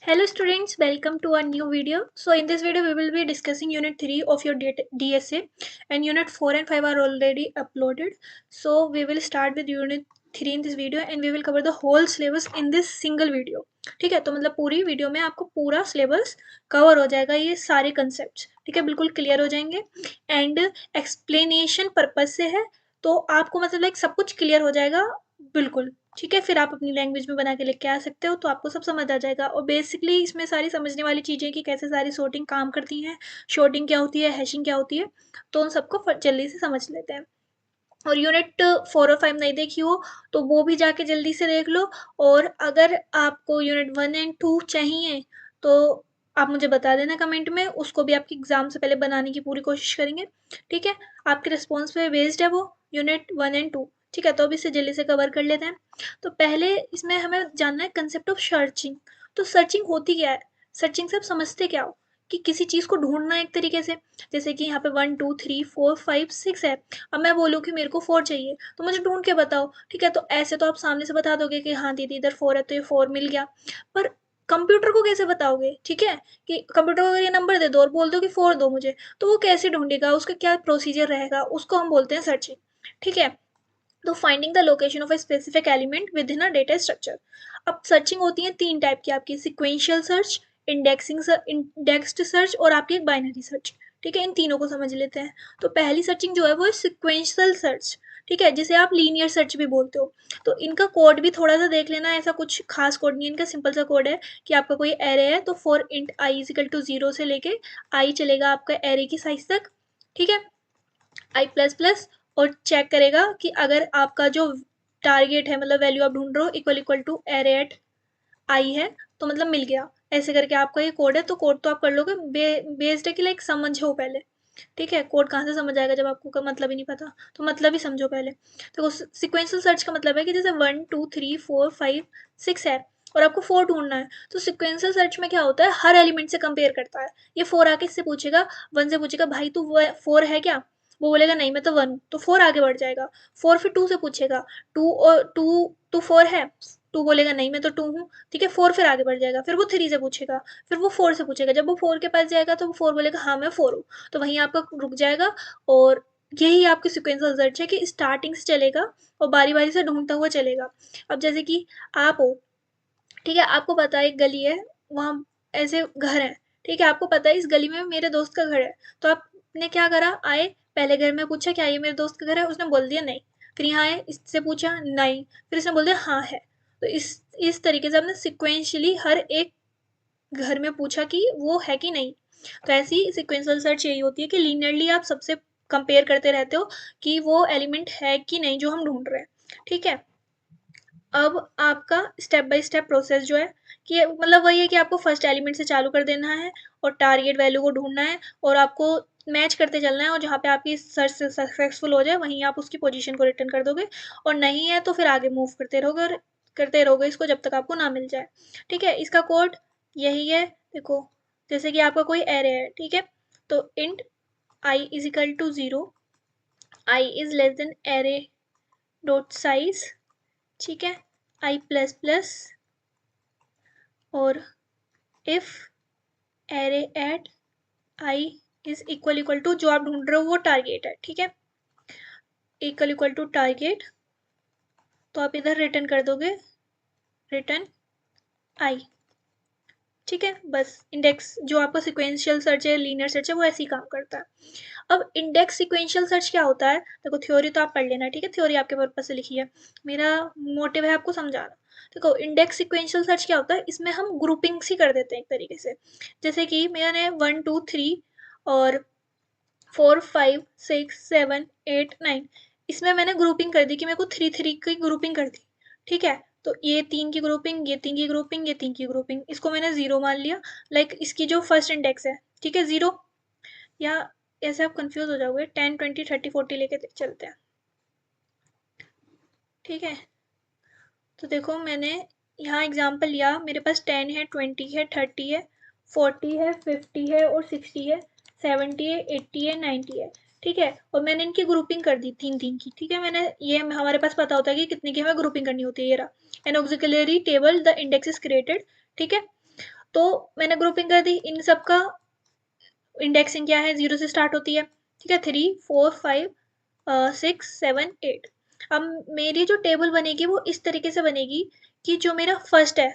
Hello students, welcome to our new video. So in this video we will be discussing unit 3 of your DSA and unit 4 and 5 are already uploaded. So we will start with unit 3 in this video and we will cover the whole syllabus in this single video. ठीक है, तो मतलब पूरी video में आपको पूरा syllabus cover हो जाएगा, ये सारे कंसेप्ट ठीक है बिल्कुल क्लियर हो जाएंगे एंड एक्सप्लेनेशन पर्पज से है तो आपको मतलब लाइक सब कुछ क्लियर हो जाएगा बिल्कुल ठीक है। फिर आप अपनी लैंग्वेज में बना के लेके आ सकते हो तो आपको सब समझ आ जाएगा और बेसिकली इसमें सारी समझने वाली चीज़ें कि कैसे सारी सॉर्टिंग काम करती हैं, शॉर्टिंग क्या होती है, हैशिंग क्या होती है, तो उन सबको जल्दी से समझ लेते हैं। और यूनिट 4 और 5 नहीं देखी हो तो वो भी जाके जल्दी से देख लो। और अगर आपको यूनिट 1 एंड 2 चाहिए तो आप मुझे बता देना कमेंट में, उसको भी आपके एग्ज़ाम से पहले बनाने की पूरी कोशिश करेंगे। ठीक है, आपके रिस्पॉन्स पे बेस्ड है वो यूनिट 1 एंड 2। ठीक है, तो अब इसे जल्दी से कवर कर लेते हैं। तो पहले इसमें हमें जानना है कंसेप्ट ऑफ सर्चिंग। तो सर्चिंग होती क्या है, सर्चिंग से आप समझते क्या हो कि किसी चीज़ को ढूंढना एक तरीके से। जैसे कि यहाँ पे 1 2 3 4 5 6 है, अब मैं बोलूँ कि मेरे को 4 चाहिए तो मुझे ढूंढ के बताओ। ठीक है, तो ऐसे तो आप सामने से बता दोगे कि हाँ दीदी इधर 4 है तो ये 4 मिल गया, पर कंप्यूटर को कैसे बताओगे। ठीक है, कि कंप्यूटर को अगर ये नंबर दे दो और बोल दो कि 4 दो मुझे, तो वो कैसे ढूंढेगा, उसका क्या प्रोसीजर रहेगा, उसको हम बोलते हैं सर्चिंग। ठीक है, तो finding the location of a specific element with in a data structure. अब सर्चिंग होती है तीन टाइप की आपकी, सिक्वेंशियल सर्च, इंडेक्स्ड सर्च और आपकी एक बाइनरी सर्च। ठीक है, इन तीनों को समझ लेते हैं। तो पहली सर्चिंग जो है वो है सिक्वेंशियल सर्च। ठीक है, जिसे आप लीनियर सर्च भी बोलते हो। तो इनका कोड भी थोड़ा सा देख लेना, ऐसा कुछ खास कोड नहीं है इनका, सिंपल सा कोड है कि आपका कोई एरे है तो for int i is equal to 0 से लेके आई चलेगा आपका एरे की साइज तक। ठीक है, आई प्लस प्लस, और चेक करेगा कि अगर आपका जो टारगेट है मतलब वैल्यू आप ढूंढ रहे हो equal equal to array at I है तो मतलब मिल गया। ऐसे करके आपका ये कोड है, तो कोड तो आप कर लोगे बेस्ड है कि लाइक समझो पहले। ठीक है, कोड कहाँ से समझ आएगा जब आपको का मतलब ही नहीं पता, तो मतलब ही समझो पहले। तो सिक्वेंशियल सर्च का मतलब है कि जैसे 1 2 3 4 5 6 है और आपको 4 ढूंढना है, तो सिक्वेंशियल सर्च में क्या होता है, हर एलिमेंट से कंपेयर करता है। ये 4 आके इससे पूछेगा, 1 से पूछेगा भाई तू 4 है क्या, वो बोलेगा नहीं मैं तो 1, तो 4 आगे बढ़ जाएगा। 4 फिर 2 से पूछेगा, 2 और 2 टू 4 है, 2 बोलेगा नहीं मैं तो 2 हूँ। ठीक है, 4 फिर आगे बढ़ जाएगा, फिर वो 3 से पूछेगा, फिर वो 4 से पूछेगा, जब वो 4 के पास जाएगा तो वो 4 बोलेगा हाँ मैं 4 हूँ, तो वहीं आपका रुक जाएगा। और यही आपकी सिक्वेंशियल सर्च है कि स्टार्टिंग से चलेगा और बारी बारी से ढूंढता हुआ चलेगा। अब जैसे कि आप हो, ठीक है, आपको पता है एक गली है, वहाँ ऐसे घर है। ठीक है, आपको पता है इस गली में मेरे दोस्त का घर है, तो आपने क्या करा, आए पहले घर में पूछा क्या ये मेरे दोस्त का घर है, उसने बोल दिया नहीं। फिर यहाँ आए, इससे पूछा नहीं, फिर इसने बोल दिया हाँ है। तो इस तरीके से आपने सिक्वेंशली हर एक घर में पूछा कि वो है कि नहीं। तो ऐसी सिक्वेंशियल सर्च यही होती है कि लीनियरली आप सबसे कंपेयर करते रहते हो कि वो एलिमेंट है कि नहीं जो हम ढूंढ रहे हैं। ठीक है, अब आपका स्टेप बाय स्टेप प्रोसेस जो है कि मतलब वही है कि आपको फर्स्ट एलिमेंट से चालू कर देना है और टारगेट वैल्यू को ढूंढना है और आपको मैच करते चलना है, और जहाँ पे आपकी सर्च सक्सेसफुल हो जाए वहीं आप उसकी पोजीशन को रिटर्न कर दोगे, और नहीं है तो फिर आगे मूव करते रहोगे और करते रहोगे इसको जब तक आपको ना मिल जाए। ठीक है, इसका कोड यही है। देखो, जैसे कि आपका कोई एरे है, ठीक है, तो int i is equal to 0, i is less than array dot size. ठीक है, आई प्लस प्लस, और if array at i is equal equal to जो आप ढूंढ रहे हो वो टारगेट है। ठीक है, इक्वल इक्वल टू टारगेट, तो आप इधर रिटर्न कर दोगे रिटर्न आई। ठीक है, बस इंडेक्स जो आपका सिक्वेंशियल सर्च है, लीनियर सर्च है, वो ऐसे ही काम करता है। अब इंडेक्स सिक्वेंशियल सर्च क्या होता है, देखो थ्योरी तो आप पढ़ लेना। ठीक है, थ्योरी आपके पर्पज से लिखी है, मेरा मोटिव है आपको समझाना। देखो इंडेक्स सिक्वेंशियल सर्च क्या होता है, इसमें हम ग्रुपिंग्स ही कर देते हैं एक तरीके से। जैसे कि मैंने 1 2 3 और 4 5 6 7 8 9, इसमें मैंने ग्रुपिंग कर दी कि मेरे को 3 3 की ग्रुपिंग कर दी। ठीक है, तो ये 3 की ग्रुपिंग, ये 3 की ग्रुपिंग, ये 3 की ग्रुपिंग, इसको मैंने 0 मान लिया। लाइक इसकी जो फर्स्ट इंडेक्स है, ठीक है 0, या ऐसे आप कंफ्यूज हो जाओगे, 10 20 30 40 लेके चलते हैं। ठीक है, तो देखो मैंने यहाँ एग्जाम्पल लिया, मेरे पास 10 है, 20 है, 30 है, 40 है, 50 है और 60 है, 70 है, 80 है, 90 है। ठीक है, और मैंने इनकी ग्रुपिंग कर दी 3 3 की। ठीक है, मैंने ये हमारे पास पता होता है कि कितने की हमें ग्रुपिंग करनी होती है। ये रहा N auxiliary table the index is created. ठीक है, तो मैंने ग्रुपिंग कर दी, इन सब का इंडेक्सिंग क्या है, 0 से स्टार्ट होती है, ठीक है, 3 4 5 6 7 8। अब मेरी जो टेबल बनेगी वो इस तरीके से बनेगी कि जो मेरा फर्स्ट है,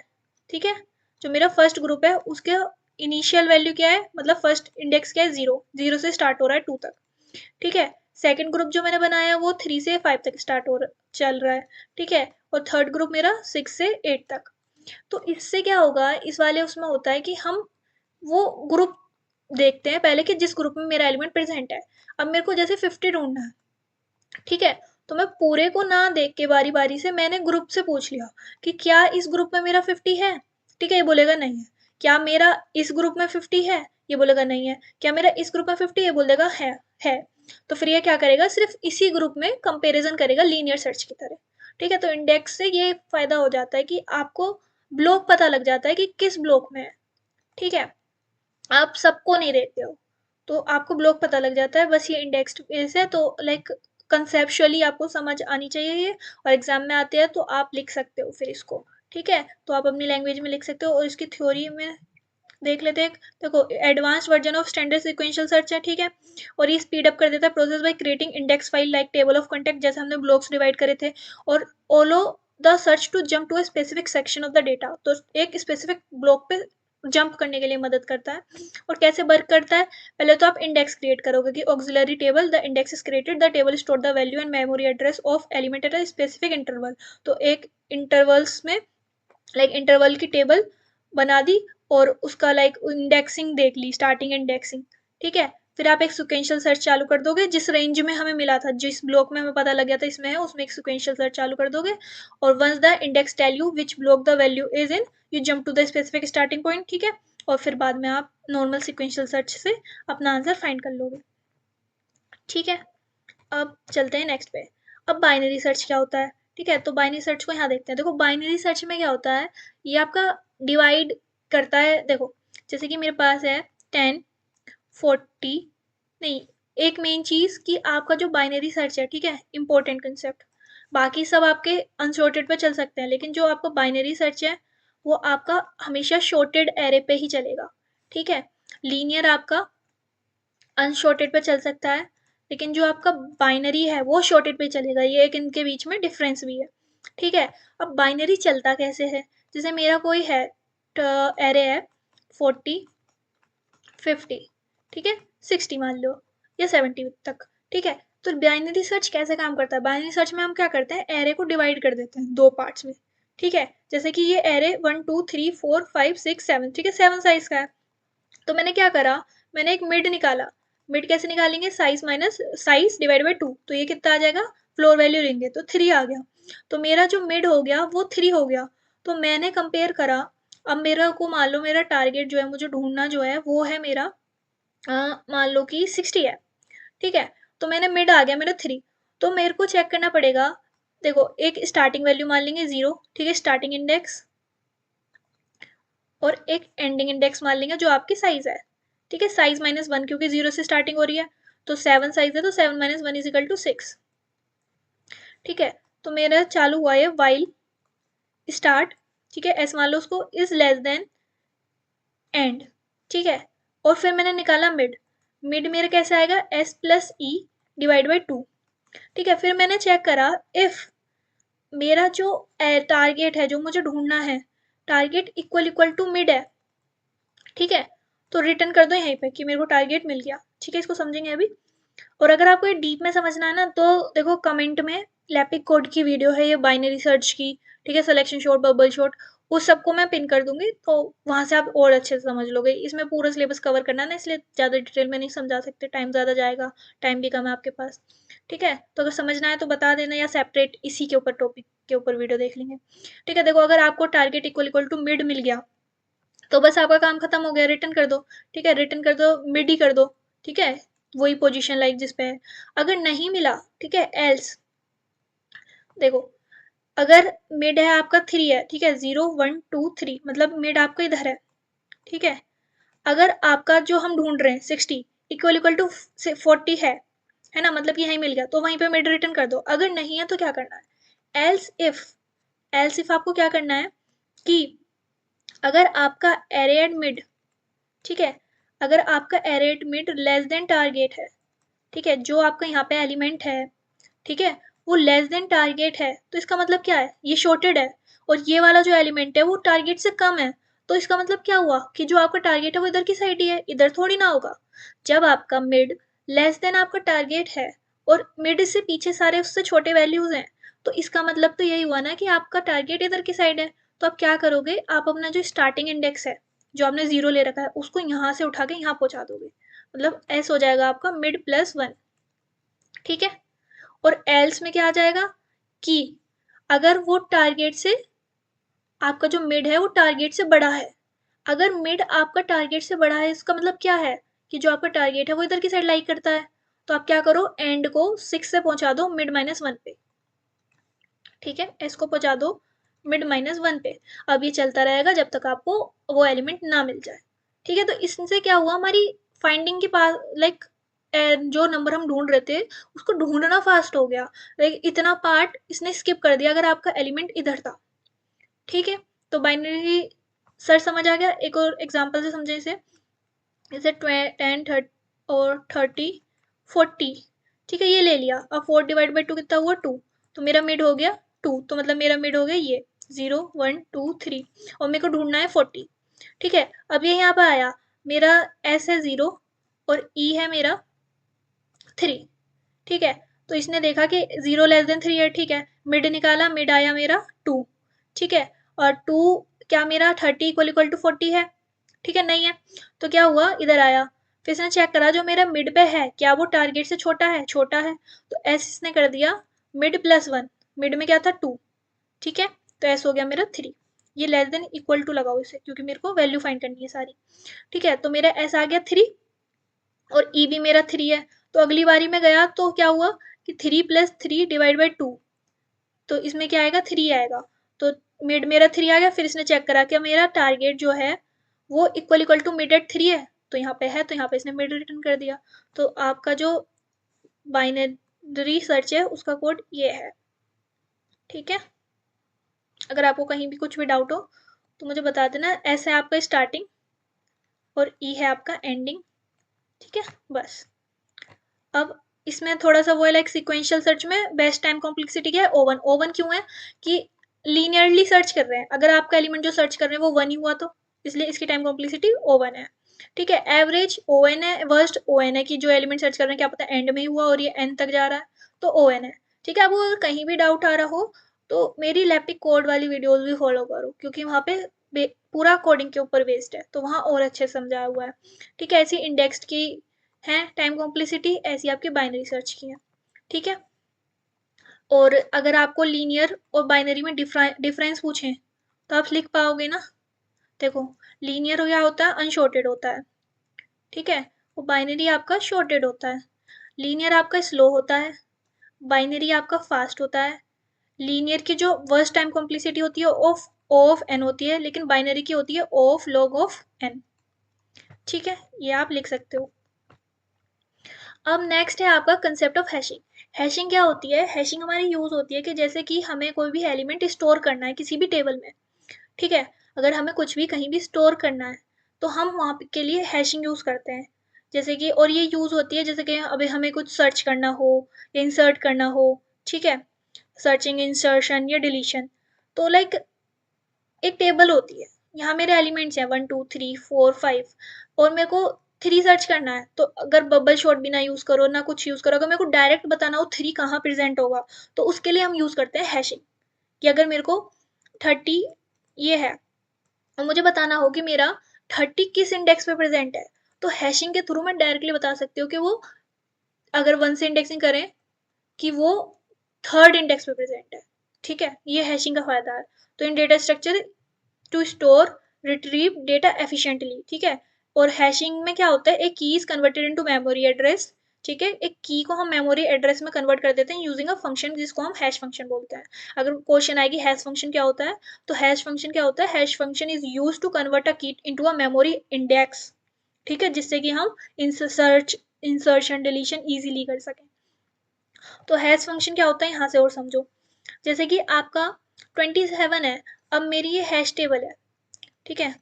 ठीक है, जो मेरा फर्स्ट ग्रुप है उसके इनिशियल वैल्यू क्या है, मतलब फर्स्ट इंडेक्स क्या है, 0, 0 से स्टार्ट हो रहा है 2 तक, ठीक है। सेकंड ग्रुप जो मैंने बनाया है वो 3 से 5 तक स्टार्ट हो चल रहा है, ठीक है, और थर्ड ग्रुप मेरा 6 से 8 तक। तो इससे क्या होगा, इस वाले उसमें होता है कि हम वो ग्रुप देखते हैं पहले कि जिस ग्रुप में मेरा एलिमेंट प्रेजेंट है। अब मेरे को जैसे 50 ढूंढना है, ठीक है, तो मैं पूरे को ना देख के बारी बारी से मैंने ग्रुप से पूछ लिया कि क्या इस ग्रुप में मेरा 50 है, ठीक है, ये बोलेगा नहीं है। क्या मेरा इस ग्रुप में 50 है, ये बोलेगा नहीं है। क्या मेरा इस ग्रुप में 50, ये बोलेगा है। तो फिर ये क्या करेगा, सिर्फ इसी ग्रुप में कंपेरिजन करेगा लीनियर सर्च की तरह, ठीक है। तो इंडेक्स से ये फायदा हो जाता है कि आपको ब्लॉक पता लग जाता है कि किस ब्लॉक में है, ठीक है। आप सबको नहीं देते हो तो आपको ब्लॉक पता लग जाता है, बस ये इंडेक्स्ड बेस है। तो लाइक कंसेप्चुअली आपको समझ आनी चाहिए ये, और एग्जाम में आते हैं तो आप लिख सकते हो फिर इसको, ठीक है, तो आप अपनी लैंग्वेज में लिख सकते हो। और इसकी थ्योरी में देख लेते हैं। देखो, advance version of standard sequential search है, ठीक है, और ये स्पीड अप कर देता है process by creating index file like table of contact, जैसे हमने ब्लॉक्स डिवाइड करे थे, और allow the search to jump to a specific section of the data, तो एक स्पेसिफिक ब्लॉक पे जंप करने के लिए मदद करता है। और कैसे वर्क करता है, पहले तो आप इंडेक्स क्रिएट करोगे कि auxiliary table, the index is created, the table store the value and memory address of element at a specific interval. तो एक इंटरवल्स में लाइक इंटरवल की टेबल बना दी और उसका लाइक इंडेक्सिंग देख ली, स्टार्टिंग इंडेक्सिंग, ठीक है। फिर आप एक सिक्वेंशियल सर्च चालू कर दोगे जिस रेंज में हमें मिला था, जिस ब्लॉक में हमें पता लग गया था इसमें है, उसमें एक सिक्वेंशियल सर्च चालू कर दोगे। और once the index tell you which block the value is in, you jump to the specific starting point, ठीक है। और फिर बाद में आप नॉर्मल सिक्वेंशियल सर्च से अपना आंसर फाइंड कर लोगे, ठीक है। अब चलते हैं नेक्स्ट पे। अब बाइनरी सर्च क्या होता है, ठीक है, तो बाइनरी सर्च को यहाँ देखते हैं। देखो, बाइनरी सर्च में क्या होता है, ये आपका डिवाइड करता है। देखो, जैसे कि मेरे पास है 10 40, नहीं, एक मेन चीज़ कि आपका जो बाइनरी सर्च है, ठीक है, इंपॉर्टेंट कंसेप्ट, बाकी सब आपके अनसॉर्टेड पे चल सकते हैं, लेकिन जो आपका बाइनरी सर्च है वो आपका हमेशा शॉर्टेड एरे पे ही चलेगा, ठीक है। लीनियर आपका अनशॉर्टेड पे चल सकता है, लेकिन जो आपका बाइनरी है वो शॉर्टेड पे चलेगा। ये एक इनके बीच में डिफरेंस भी है, ठीक है। अब बाइनरी चलता कैसे है, जैसे मेरा कोई है एरे है 40 50, ठीक है, 60 मान लो, या 70 तक, ठीक है। तो बाइनरी सर्च कैसे काम करता है, बाइनरी सर्च में हम क्या करते हैं, एरे को डिवाइड कर देते हैं दो पार्ट्स में, ठीक है। जैसे कि ये एरे 1 2 3 4 5 6 7, ठीक है, 7 साइज का है। तो मैंने क्या करा, मैंने एक मिड निकाला। मिड कैसे निकालेंगे, size minus size divide by 2, तो ये कितना आ जाएगा, फ्लोर वैल्यू लेंगे तो 3 आ गया। तो मेरा जो मिड हो गया वो 3 हो गया। तो मैंने कंपेयर करा। अब मेरा को मान लो मेरा टारगेट जो है, मुझे ढूंढना जो है वो है मेरा मान लो कि 60 है, ठीक है। तो मैंने मिड आ गया मेरा 3, तो मेरे को चेक करना पड़ेगा। देखो, एक स्टार्टिंग वैल्यू मान लेंगे 0, ठीक है, स्टार्टिंग इंडेक्स, और एक एंडिंग इंडेक्स मान लेंगे जो आपकी साइज है, ठीक है, साइज माइनस 1, क्योंकि 0 से स्टार्टिंग हो रही है। तो 7 साइज है तो 7 माइनस 1 इज इक्वल टू 6, ठीक है। तो मेरा चालू हुआ है वाइल स्टार्ट, ठीक है, एस मान लो उसको, इज लेस देन एंड, ठीक है। और फिर मैंने निकाला मिड। मिड मेरा कैसे आएगा, S plus E divide by 2, ठीक है। फिर मैंने चेक करा इफ मेरा जो टारगेट है जो मुझे ढूंढना है, target equal equal to mid है, ठीक है, तो रिटर्न कर दो यहीं पे कि मेरे को टारगेट मिल गया, ठीक है। इसको समझेंगे अभी। और अगर आपको ये डीप में समझना है ना, तो देखो कमेंट में लैपिक कोड की वीडियो है ये बाइनरी सर्च की, ठीक है, सिलेक्शन शॉट, बबल शॉट, उस सबको मैं पिन कर दूंगी, तो वहां से आप और अच्छे से समझ लोगे। इसमें पूरा सिलेबस कवर करना है ना, इसलिए ज़्यादा डिटेल में नहीं समझा सकते, टाइम ज़्यादा जाएगा, टाइम भी कम है आपके पास, ठीक है। तो अगर समझना है तो बता देना, या सेपरेट इसी के ऊपर टॉपिक के ऊपर वीडियो देख लेंगे, ठीक है। देखो, अगर आपको target equal equal to mid मिल गया तो बस आपका काम खत्म हो गया, रिटर्न कर दो, ठीक है, रिटर्न कर दो, मिड ही कर दो, ठीक है, वही पोजीशन लाइक जिस पे है। अगर नहीं मिला, ठीक है, एल्स, देखो, अगर मिड है आपका 3 है, ठीक है, 0 1 2 3, मतलब मिड आपका इधर है, ठीक है। अगर आपका जो हम ढूंढ रहे हैं 60 इक्वल इक्वल टू 40 है ना, मतलब यही मिल गया, तो वहीं पे मिड रिटर्न कर दो। अगर नहीं है तो क्या करना है, एल्स इफ, एल्स इफ आपको क्या करना है कि अगर आपका एरे एट मिड, ठीक है, अगर आपका array at mid less than target है, ठीक है, जो आपका यहाँ पे एलिमेंट है, ठीक है, वो लेस देन टारगेट है, तो इसका मतलब क्या है, ये शॉर्टेड है, और ये वाला जो एलिमेंट है वो टारगेट से कम है, तो इसका मतलब क्या हुआ कि जो आपका टारगेट है वो इधर की साइड ही है, इधर थोड़ी ना होगा। जब आपका मिड लेस देन आपका टारगेट है और मिड से पीछे सारे उससे छोटे वैल्यूज हैं, तो इसका मतलब तो यही हुआ ना कि आपका टारगेट इधर की साइड है। तो आप क्या करोगे, आप अपना जो स्टार्टिंग इंडेक्स है, जो आपने 0 ले रखा है, उसको यहाँ से उठा के यहाँ पहुंचा दोगे, मतलब एस हो जाएगा आपका मिड प्लस 1, ठीक है। और एल्स में क्या आ जाएगा कि अगर वो टारगेट से, आपका जो मिड है वो टारगेट से बड़ा है, अगर मिड आपका टारगेट से बड़ा है इसका मतलब क्या है कि जो आपका टारगेट है वो इधर की साइड लाई करता है, तो आप क्या करो, एंड को 6 से पहुंचा दो मिड माइनस 1 पे, ठीक है, एस को पहुंचा दो मिड माइनस 1 पे। अब ये चलता रहेगा जब तक आपको वो एलिमेंट ना मिल जाए, ठीक है। तो इससे क्या हुआ, हमारी फाइंडिंग के पास लाइक जो नंबर हम ढूंढ रहे थे उसको ढूंढना फास्ट हो गया, लाइक इतना पार्ट इसने स्किप कर दिया अगर आपका एलिमेंट इधर था, ठीक है। तो बाइनरी सर्च समझ आ गया। एक और एग्जांपल से समझे इसे, जैसे 10 30 और 30 40, ठीक है, ये ले लिया। अब 4 डिवाइड बाई 2 कितना हुआ, 2, तो मेरा मिड हो गया 2, तो मतलब मेरा मिड हो गया ये 0 1 2 3, और मेरे को ढूंढना है 40, ठीक है। अब ये यहाँ पे आया, मेरा एस है 0 और ई है मेरा 3, ठीक है। तो इसने देखा कि 0 लेस देन 3 है, ठीक है, मिड निकाला, मिड आया मेरा 2, ठीक है, और 2 क्या मेरा 30 इक्वल इक्वल टू 40 है, ठीक है, नहीं है। तो क्या हुआ, इधर आया, फिर इसने चेक करा जो मेरा मिड पे है क्या वो टारगेट से छोटा है, छोटा है, तो एस इसने कर दिया मिड प्लस 1, मिड में क्या था 2, ठीक है, तो एस हो गया मेरा 3। ये लेस देन इक्वल टू लगाओ इसे, क्योंकि मेरे को वैल्यू फाइंड करनी है सारी, ठीक है। तो मेरा एस आ गया 3 और ई भी मेरा 3 है। तो अगली बारी में गया तो क्या हुआ कि 3 प्लस 3 डिवाइड बाई 2, तो इसमें क्या आएगा, 3 आएगा। तो मिड मेरा 3 आ गया, फिर इसने चेक करा कि मेरा टारगेट जो है वो equal equal to mid at 3 है, तो यहाँ पे है, तो यहाँ पे इसने मिड रिटर्न कर दिया। तो आपका जो बाइनरी सर्च है उसका कोड ये है, ठीक है। अगर आपको कहीं भी कुछ भी डाउट हो तो मुझे बता देना। एस है आपका स्टार्टिंग और ई है आपका एंडिंग, ठीक है, बस। अब इसमें थोड़ा सा वो है, लाइक सिक्वेंशियल सर्च में बेस्ट टाइम कॉम्प्लेक्सिटी क्या है, ओवन। ओवन क्यों है कि लीनियरली सर्च कर रहे हैं, अगर आपका एलिमेंट जो सर्च कर रहे हैं वो 1 ही हुआ तो इसलिए इसकी टाइम कॉम्प्लेक्सिटी ओवन है, ठीक है। एवरेज ओएन है, वर्स्ट ओएन है कि जो एलिमेंट सर्च कर रहे हैं क्या पता एंड में ही हुआ और ये एन तक जा रहा है, तो ओएन है, ठीक है। आपको अगर कहीं भी डाउट आ रहा हो तो मेरी लैप्टिक कोड वाली वीडियोस भी फॉलो करो, क्योंकि वहाँ पे पूरा कोडिंग के ऊपर बेस्ड है, तो वहाँ और अच्छे से समझाया हुआ है, ठीक है। ऐसी इंडेक्स्ड की है टाइम कॉम्प्लेक्सिटी, ऐसी आपकी बाइनरी सर्च की है, ठीक है। और अगर आपको लीनियर और बाइनरी में डिफरेंस पूछें तो आप लिख पाओगे ना। देखो, लीनियर क्या होता है, अनशॉर्टेड होता है, ठीक है, वो बाइनरी आपका शॉर्टेड होता है। लीनियर आपका स्लो होता है, बाइनरी आपका फास्ट होता है। लीनियर की जो वर्स्ट टाइम कॉम्प्लेक्सिटी होती है ऑफ ऑफ एन होती है, लेकिन बाइनरी की होती है ऑफ लॉग ऑफ एन, ठीक है, ये आप लिख सकते हो। अब नेक्स्ट है आपका कंसेप्ट ऑफ हैशिंग। हैशिंग क्या होती है, हैशिंग हमारी यूज होती है कि जैसे कि हमें कोई भी एलिमेंट स्टोर करना है किसी भी टेबल में, ठीक है, अगर हमें कुछ भी कहीं भी स्टोर करना है तो हम वहाँ के लिए हैशिंग यूज करते हैं। जैसे कि, और ये यूज होती है जैसे कि अभी हमें कुछ सर्च करना हो या इंसर्ट करना हो, ठीक है, सर्चिंग, इंसर्शन या डिलीशन। तो लाइक एक टेबल होती है, यहाँ मेरे एलिमेंट्स हैं 1 2 3 4 5, और मेरे को 3 सर्च करना है, तो अगर बबल शॉट भी ना यूज करो ना कुछ यूज करो, अगर मेरे को डायरेक्ट बताना हो 3 कहाँ प्रेजेंट होगा, तो उसके लिए हम यूज करते हैं हैशिंग। कि अगर मेरे को 30 ये है और मुझे बताना हो कि मेरा 30 किस इंडेक्स पे प्रेजेंट है, तो हैशिंग के थ्रू मैं डायरेक्टली बता सकती हूँ कि वो, अगर 1 से इंडेक्सिंग करें, कि वो थर्ड इंडेक्स पे प्रेजेंट है, ठीक है, ये हैशिंग का फायदा है। तो इन data structure to store retrieve data efficiently, ठीक है। और हैशिंग में क्या होता है, एक की is converted into memory address, ठीक है, एक की को हम मेमोरी एड्रेस में कन्वर्ट कर देते हैं यूजिंग अ फंक्शन जिसको हम हैश फंक्शन बोलते हैं। अगर क्वेश्चन आएगी हैश फंक्शन क्या होता है, तो हैश फंक्शन क्या होता है, hash function is use to convert a key into a memory index, ठीक है, जिससे कि हम सर्च, इंसर्शन, डिलीशन इजीली कर सकें। तो हैश फंक्शन क्या होता है यहाँ से और समझो। जैसे कि आपका 27 है, अब मेरी ये हैश टेबल है, ठीक है,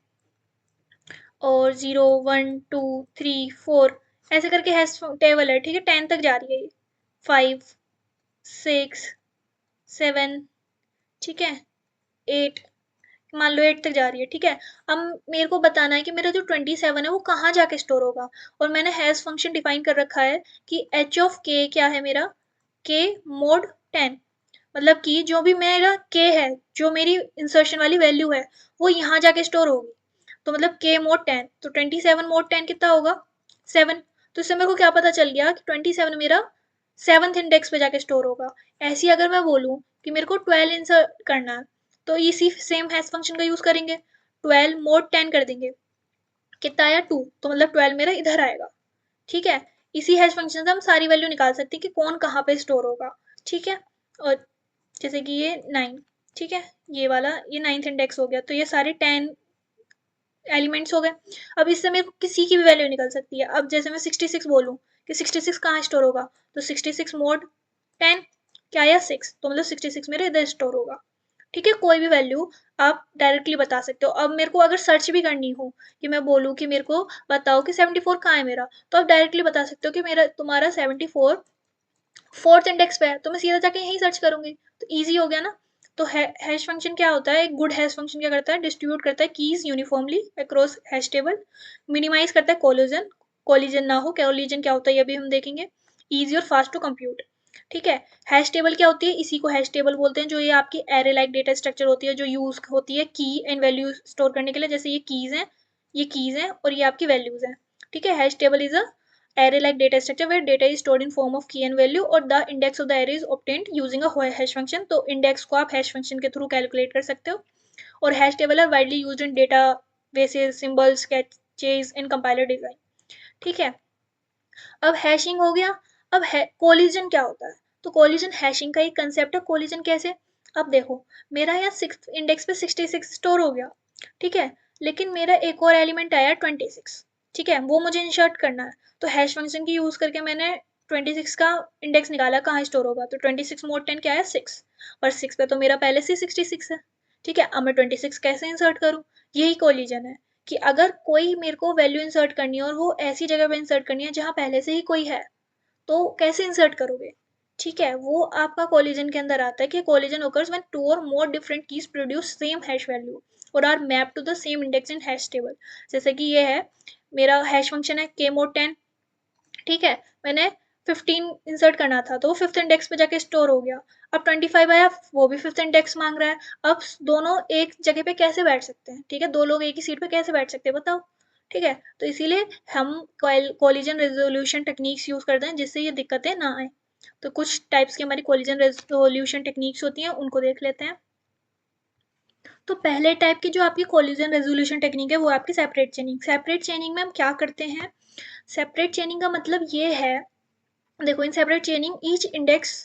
और 0 1 2 3 4 ऐसे करके हैश टेबल है, ठीक है, 10 तक जा रही है ये, 5 6 7, ठीक है, 8, मान लो 8 तक जा रही है, ठीक है। अब मेरे को बताना है कि मेरा जो 27 है वो कहाँ जाके स्टोर होगा, और मैंने हैश फंक्शन डिफाइन कर रखा है कि एच ऑफ के क्या है मेरा, के मोड 10, मतलब कि जो भी मेरा के है, जो मेरी इंसर्शन वाली वैल्यू है, वो यहाँ जाके स्टोर होगी। तो मतलब के मोड 10, तो 27 मोड 10 कितना होगा, 7। तो इससे मेरे को क्या पता चल गया कि 27 मेरा 7th इंडेक्स पे जाके स्टोर होगा। ऐसी अगर मैं बोलूँ कि मेरे को 12 इंसर्ट करना है, तो इसी सेम हैश फंक्शन का यूज़ करेंगे, 12 मोड 10 कर देंगे, कितना आया 2, तो मतलब 12 मेरा इधर आएगा, ठीक है। इसी हैश फंक्शन से हम सारी वैल्यू निकाल सकते हैं कि कौन कहाँ पे स्टोर होगा, ठीक है। और जैसे कि ये 9, ठीक है, ये वाला ये 9th इंडेक्स हो गया, तो ये सारे 10 एलिमेंट्स हो गए। अब इससे मेरे को किसी की भी वैल्यू निकल सकती है। अब जैसे मैं 66 बोलूँ कि 66 कहाँ स्टोर होगा, तो 66 मोड 10 क्या आया 6, तो मतलब 66 मेरे इधर स्टोर होगा, ठीक है। कोई भी वैल्यू आप डायरेक्टली बता सकते हो। अब मेरे को अगर सर्च भी करनी हो कि मैं बोलूँ कि मेरे को बताओ कि 74 कहाँ है मेरा, तो आप डायरेक्टली बता सकते हो कि मेरा तुम्हारा 74 फोर्थ इंडेक्स पे है, तो मैं सीधा जाके यहीं सर्च करूंगी, तो ईजी हो गया ना। तो हैश फंक्शन क्या होता है, एक गुड हैश फंक्शन क्या करता है, डिस्ट्रीब्यूट करता है keys uniformly across hash table, minimize करता है कोलिजन, कोलिजन ना हो, कोलिजन क्या होता है ये भी हम देखेंगे, ईजी और फास्ट टू कंप्यूट, ठीक है। हैश टेबल क्या होती है, इसी को हैश टेबल बोलते हैं, जो ये आपकी एरे लाइक डेटा स्ट्रक्चर होती है, जो यूज होती है की एंड वैल्यू स्टोर करने के लिए। जैसे ये कीज हैं, ये कीज हैं और ये आपकी वैल्यूज हैं, ठीक है। Hash table is a array like data structure where data is stored in form of key and value, or the index of the array is obtained using a hash function। तो index को आप hash function के through calculate कर सकते हो। और hash table are widely used in databases, symbols, caches and compiler design, ठीक है। अब हैशिंग हो गया। अब कोलिजन क्या होता है, तो कोलिजन हैशिंग का एक कंसेप्ट है। कोलिजन कैसे, अब देखो मेरा यहाँ 6th इंडेक्स पे 66 स्टोर हो गया, ठीक है, लेकिन मेरा एक और एलिमेंट आया 26, ठीक है, वो मुझे इंसर्ट करना है। तो हैश फंक्शन की यूज करके मैंने 26 का इंडेक्स निकाला कहाँ स्टोर होगा, तो 26 मोड 10 क्या है 6, और 6 पे तो मेरा पहले से 66 है, ठीक है। अब मैं 26 कैसे इंसर्ट करूँ, यही कोलिजन है कि अगर कोई मेरे को वैल्यू इंसर्ट करनी है और वो ऐसी जगह पे इंसर्ट करनी है जहाँ पहले से ही कोई है, तो कैसे इंसर्ट करोगे, ठीक है। वो आपका कोलिजन के अंदर आता है कि collision occurs when two or more different keys produce same hash value और are map to the same index in hash table. जैसे कि ये है मेरा हैश फंक्शन है के मोड 10, ठीक है, मैंने 15 इंसर्ट करना था, तो वो 5th इंडेक्स पे जाके स्टोर हो गया। अब 25 आया, वो भी 5th इंडेक्स मांग रहा है। अब दोनों एक जगह पे कैसे बैठ सकते हैं, ठीक है, दो लोग एक ही सीट पे कैसे बैठ सकते हैं बताओ, ठीक है। तो इसीलिए हम कोलिजन रेजोल्यूशन टेक्निक्स यूज करते हैं जिससे ये दिक्कतें ना आए। तो कुछ टाइप्स की हमारी कोलिजन रेजोल्यूशन टेक्निक्स होती हैं, उनको देख लेते हैं। तो पहले टाइप की जो आपकी कोलिजन रेजोल्यूशन टेक्निक है वो आपकी सेपरेट चेनिंग। सेपरेट चेनिंग में हम क्या करते हैं, सेपरेट चेनिंग का मतलब ये है, देखो in separate चेनिंग each index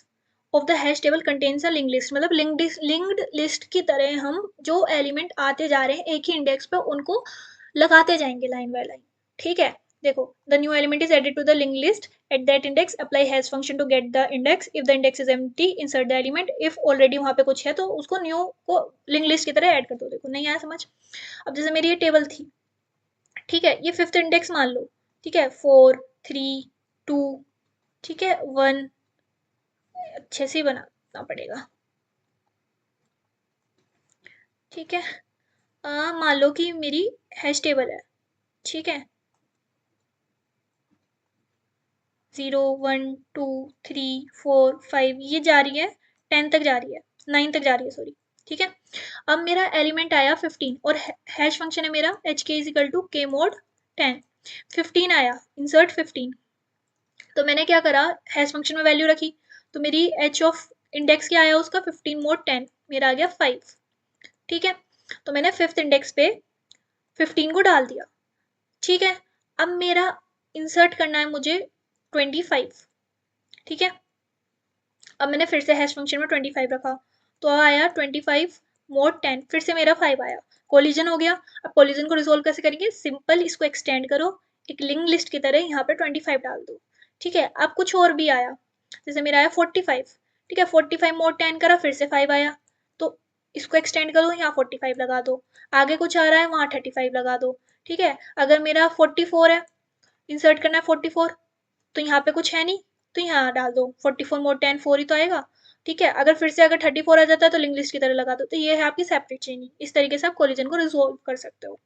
of the hash table contains a link list, मतलब लिंक्ड लिस्ट की तरह हम जो एलिमेंट आते जा रहे हैं एक ही इंडेक्स पे उनको लगाते जाएंगे लाइन बाय लाइन, ठीक है। देखो the new element is added to the link list at that index, apply hash function to get the index, if the index is empty insert the element, if already वहां पे कुछ है तो उसको new को लिंक लिस्ट की तरह add कर दो। देखो नहीं आया समझ। अब जैसे मेरी ये टेबल थी, ठीक है, ये 5th इंडेक्स मान लो, ठीक है, 4 3 2, ठीक है, 1, अच्छे से ही बनाना पड़ेगा, ठीक है। मान लो कि मेरी हैश टेबल है, ठीक है, 0 1 2 3 4 5 ये जा रही है, 10 तक जा रही है, 9 तक जा रही है सॉरी, ठीक है। अब मेरा एलिमेंट आया 15 और हैश फंक्शन है मेरा एच के इज इक्वल टू के मोड 10, 15 आया, इंसर्ट 15, तो मैंने क्या करा, हैश फंक्शन में वैल्यू रखी, तो मेरी एच ऑफ इंडेक्स क्या आया उसका 15 मोड 10, मेरा आ गया 5, ठीक है। तो मैंने 5th इंडेक्स पे 15 को डाल दिया, ठीक है। अब मेरा इंसर्ट करना है मुझे 25, ठीक है। अब मैंने फिर से हैश फंक्शन में 25 रखा, तो आया 25 मोड 10, फिर से मेरा 5 आया, कोलिजन हो गया। अब कोलिजन को रिजोल्व कैसे करेंगे, सिंपल इसको एक्सटेंड करो, एक लिंक लिस्ट की तरह यहाँ पे 25 डाल दो, ठीक है। अब कुछ और भी आया, जैसे मेरा आया 45, ठीक है, 45 मोड 10 करा, फिर से 5 आया, तो इसको एक्सटेंड करो, यहाँ 45 लगा दो, आगे कुछ आ रहा है वहाँ 35 लगा दो। ठीक है, अगर मेरा 44 है, इंसर्ट करना है 44, तो यहाँ पे कुछ है नहीं, तो यहाँ डाल दो 44 मोड 10 4 ही तो आएगा। ठीक है, अगर फिर से अगर 34 आ जाता है तो लिंक लिस्ट की तरह लगा दो। तो ये है आपकी सेपरेट चेनिंग। इस तरीके से आप कोलिजन को रिजोल्व कर सकते हो।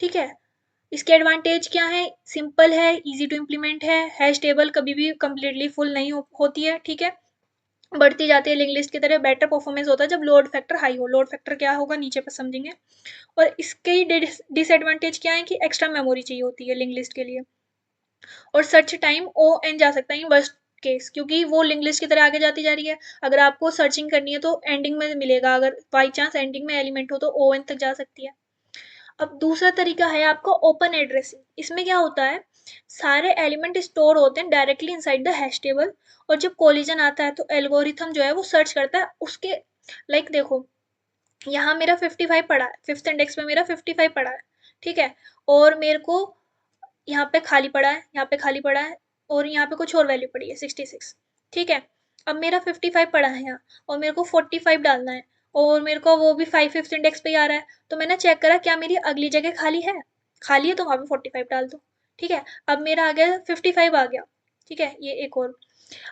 ठीक है, इसके एडवांटेज क्या है? सिंपल है, इजी टू इम्प्लीमेंट है, हैश टेबल कभी भी कंप्लीटली फुल नहीं होती है। ठीक है, बढ़ती जाती है लिंक लिस्ट की तरह। बेटर परफॉर्मेंस होता है जब लोड फैक्टर हाई हो। लोड फैक्टर क्या होगा नीचे पर समझेंगे। और इसके डिसएडवांटेज क्या है कि एक्स्ट्रा मेमोरी चाहिए होती है लिंक लिस्ट के लिए, और सर्च टाइम ओ एन जा सकता है वर्स्ट केस, क्योंकि वो लिंक लिस्ट की तरह आगे जाती जा रही है। अगर आपको सर्चिंग करनी है तो एंडिंग में मिलेगा, अगर बाई चांस एंडिंग में एलिमेंट हो तो ओ एन तक जा सकती है। अब दूसरा तरीका है आपका ओपन एड्रेसिंग। इसमें क्या होता है, सारे एलिमेंट स्टोर होते हैं directly inside the hash table, और जब कोलिजन आता है तो एल्गोरिथम जो है वो सर्च करता है उसके, लाइक देखो यहाँ मेरा 55 पड़ा है, फिफ्थ इंडेक्स पे मेरा 55 पड़ा है। ठीक है, और मेरे को यहाँ पे खाली पड़ा है, यहाँ पे खाली पड़ा है, और यहाँ पे कुछ और वैल्यू पड़ी है 66। ठीक है, अब मेरा 55 पड़ा है यहाँ, और मेरे को 45 डालना है, और मेरे को वो भी 5 फिफ्थ इंडेक्स पे ही आ रहा है। तो मैंने चेक करा क्या मेरी अगली जगह खाली है, खाली है तो वहाँ पे 45 डाल दो। ठीक है, अब मेरा आ गया 55 आ गया। ठीक है, ये एक और,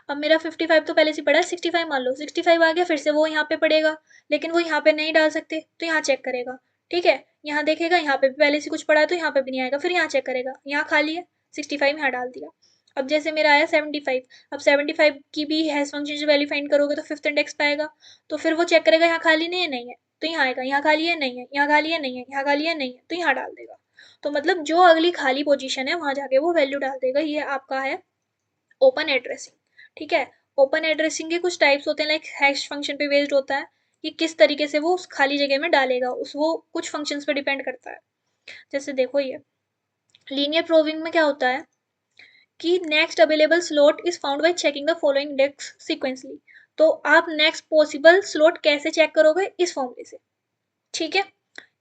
अब मेरा 55 तो पहले से पड़ा है, 65 मान लो, 65 आ गया, फिर से वो यहाँ पे पड़ेगा, लेकिन वो यहाँ पे नहीं डाल सकते तो यहाँ चेक करेगा। ठीक है, यहाँ देखेगा यहाँ पे भी पहले से कुछ पड़ा है तो यहाँ पे भी नहीं आएगा, फिर यहाँ चेक करेगा, यहाँ खाली है, 65 यहाँ डाल दिया। अब जैसे मेरा आया 75, अब 75 की भी हैश फंक्शन से वैल्यू फाइंड करोगे तो फिफ्थ इंडेक्स पाएगा, तो फिर वो चेक करेगा यहाँ खाली नहीं है, नहीं है तो यहाँ आएगा, यहाँ खाली है नहीं है, यहाँ खाली है नहीं है, यहाँ खाली है नहीं है, तो यहाँ डाल देगा। तो मतलब जो अगली खाली पोजीशन है वहां जाके वो वैल्यू डाल देगा। ये आपका है ओपन एड्रेसिंग। ठीक है, ओपन एड्रेसिंग के कुछ टाइप्स होते हैं, लाइक हैश फंक्शन पे बेस्ड होता है कि किस तरीके से वो उस खाली जगह में डालेगा, उस वो कुछ फंक्शंस पे डिपेंड करता है। जैसे देखो ये लीनियर प्रोविंग में क्या होता है कि next available slot is found by checking the following index sequentially. तो आप नेक्स्ट पॉसिबल स्लॉट कैसे चेक करोगे? इस फॉर्मूले से। ठीक है,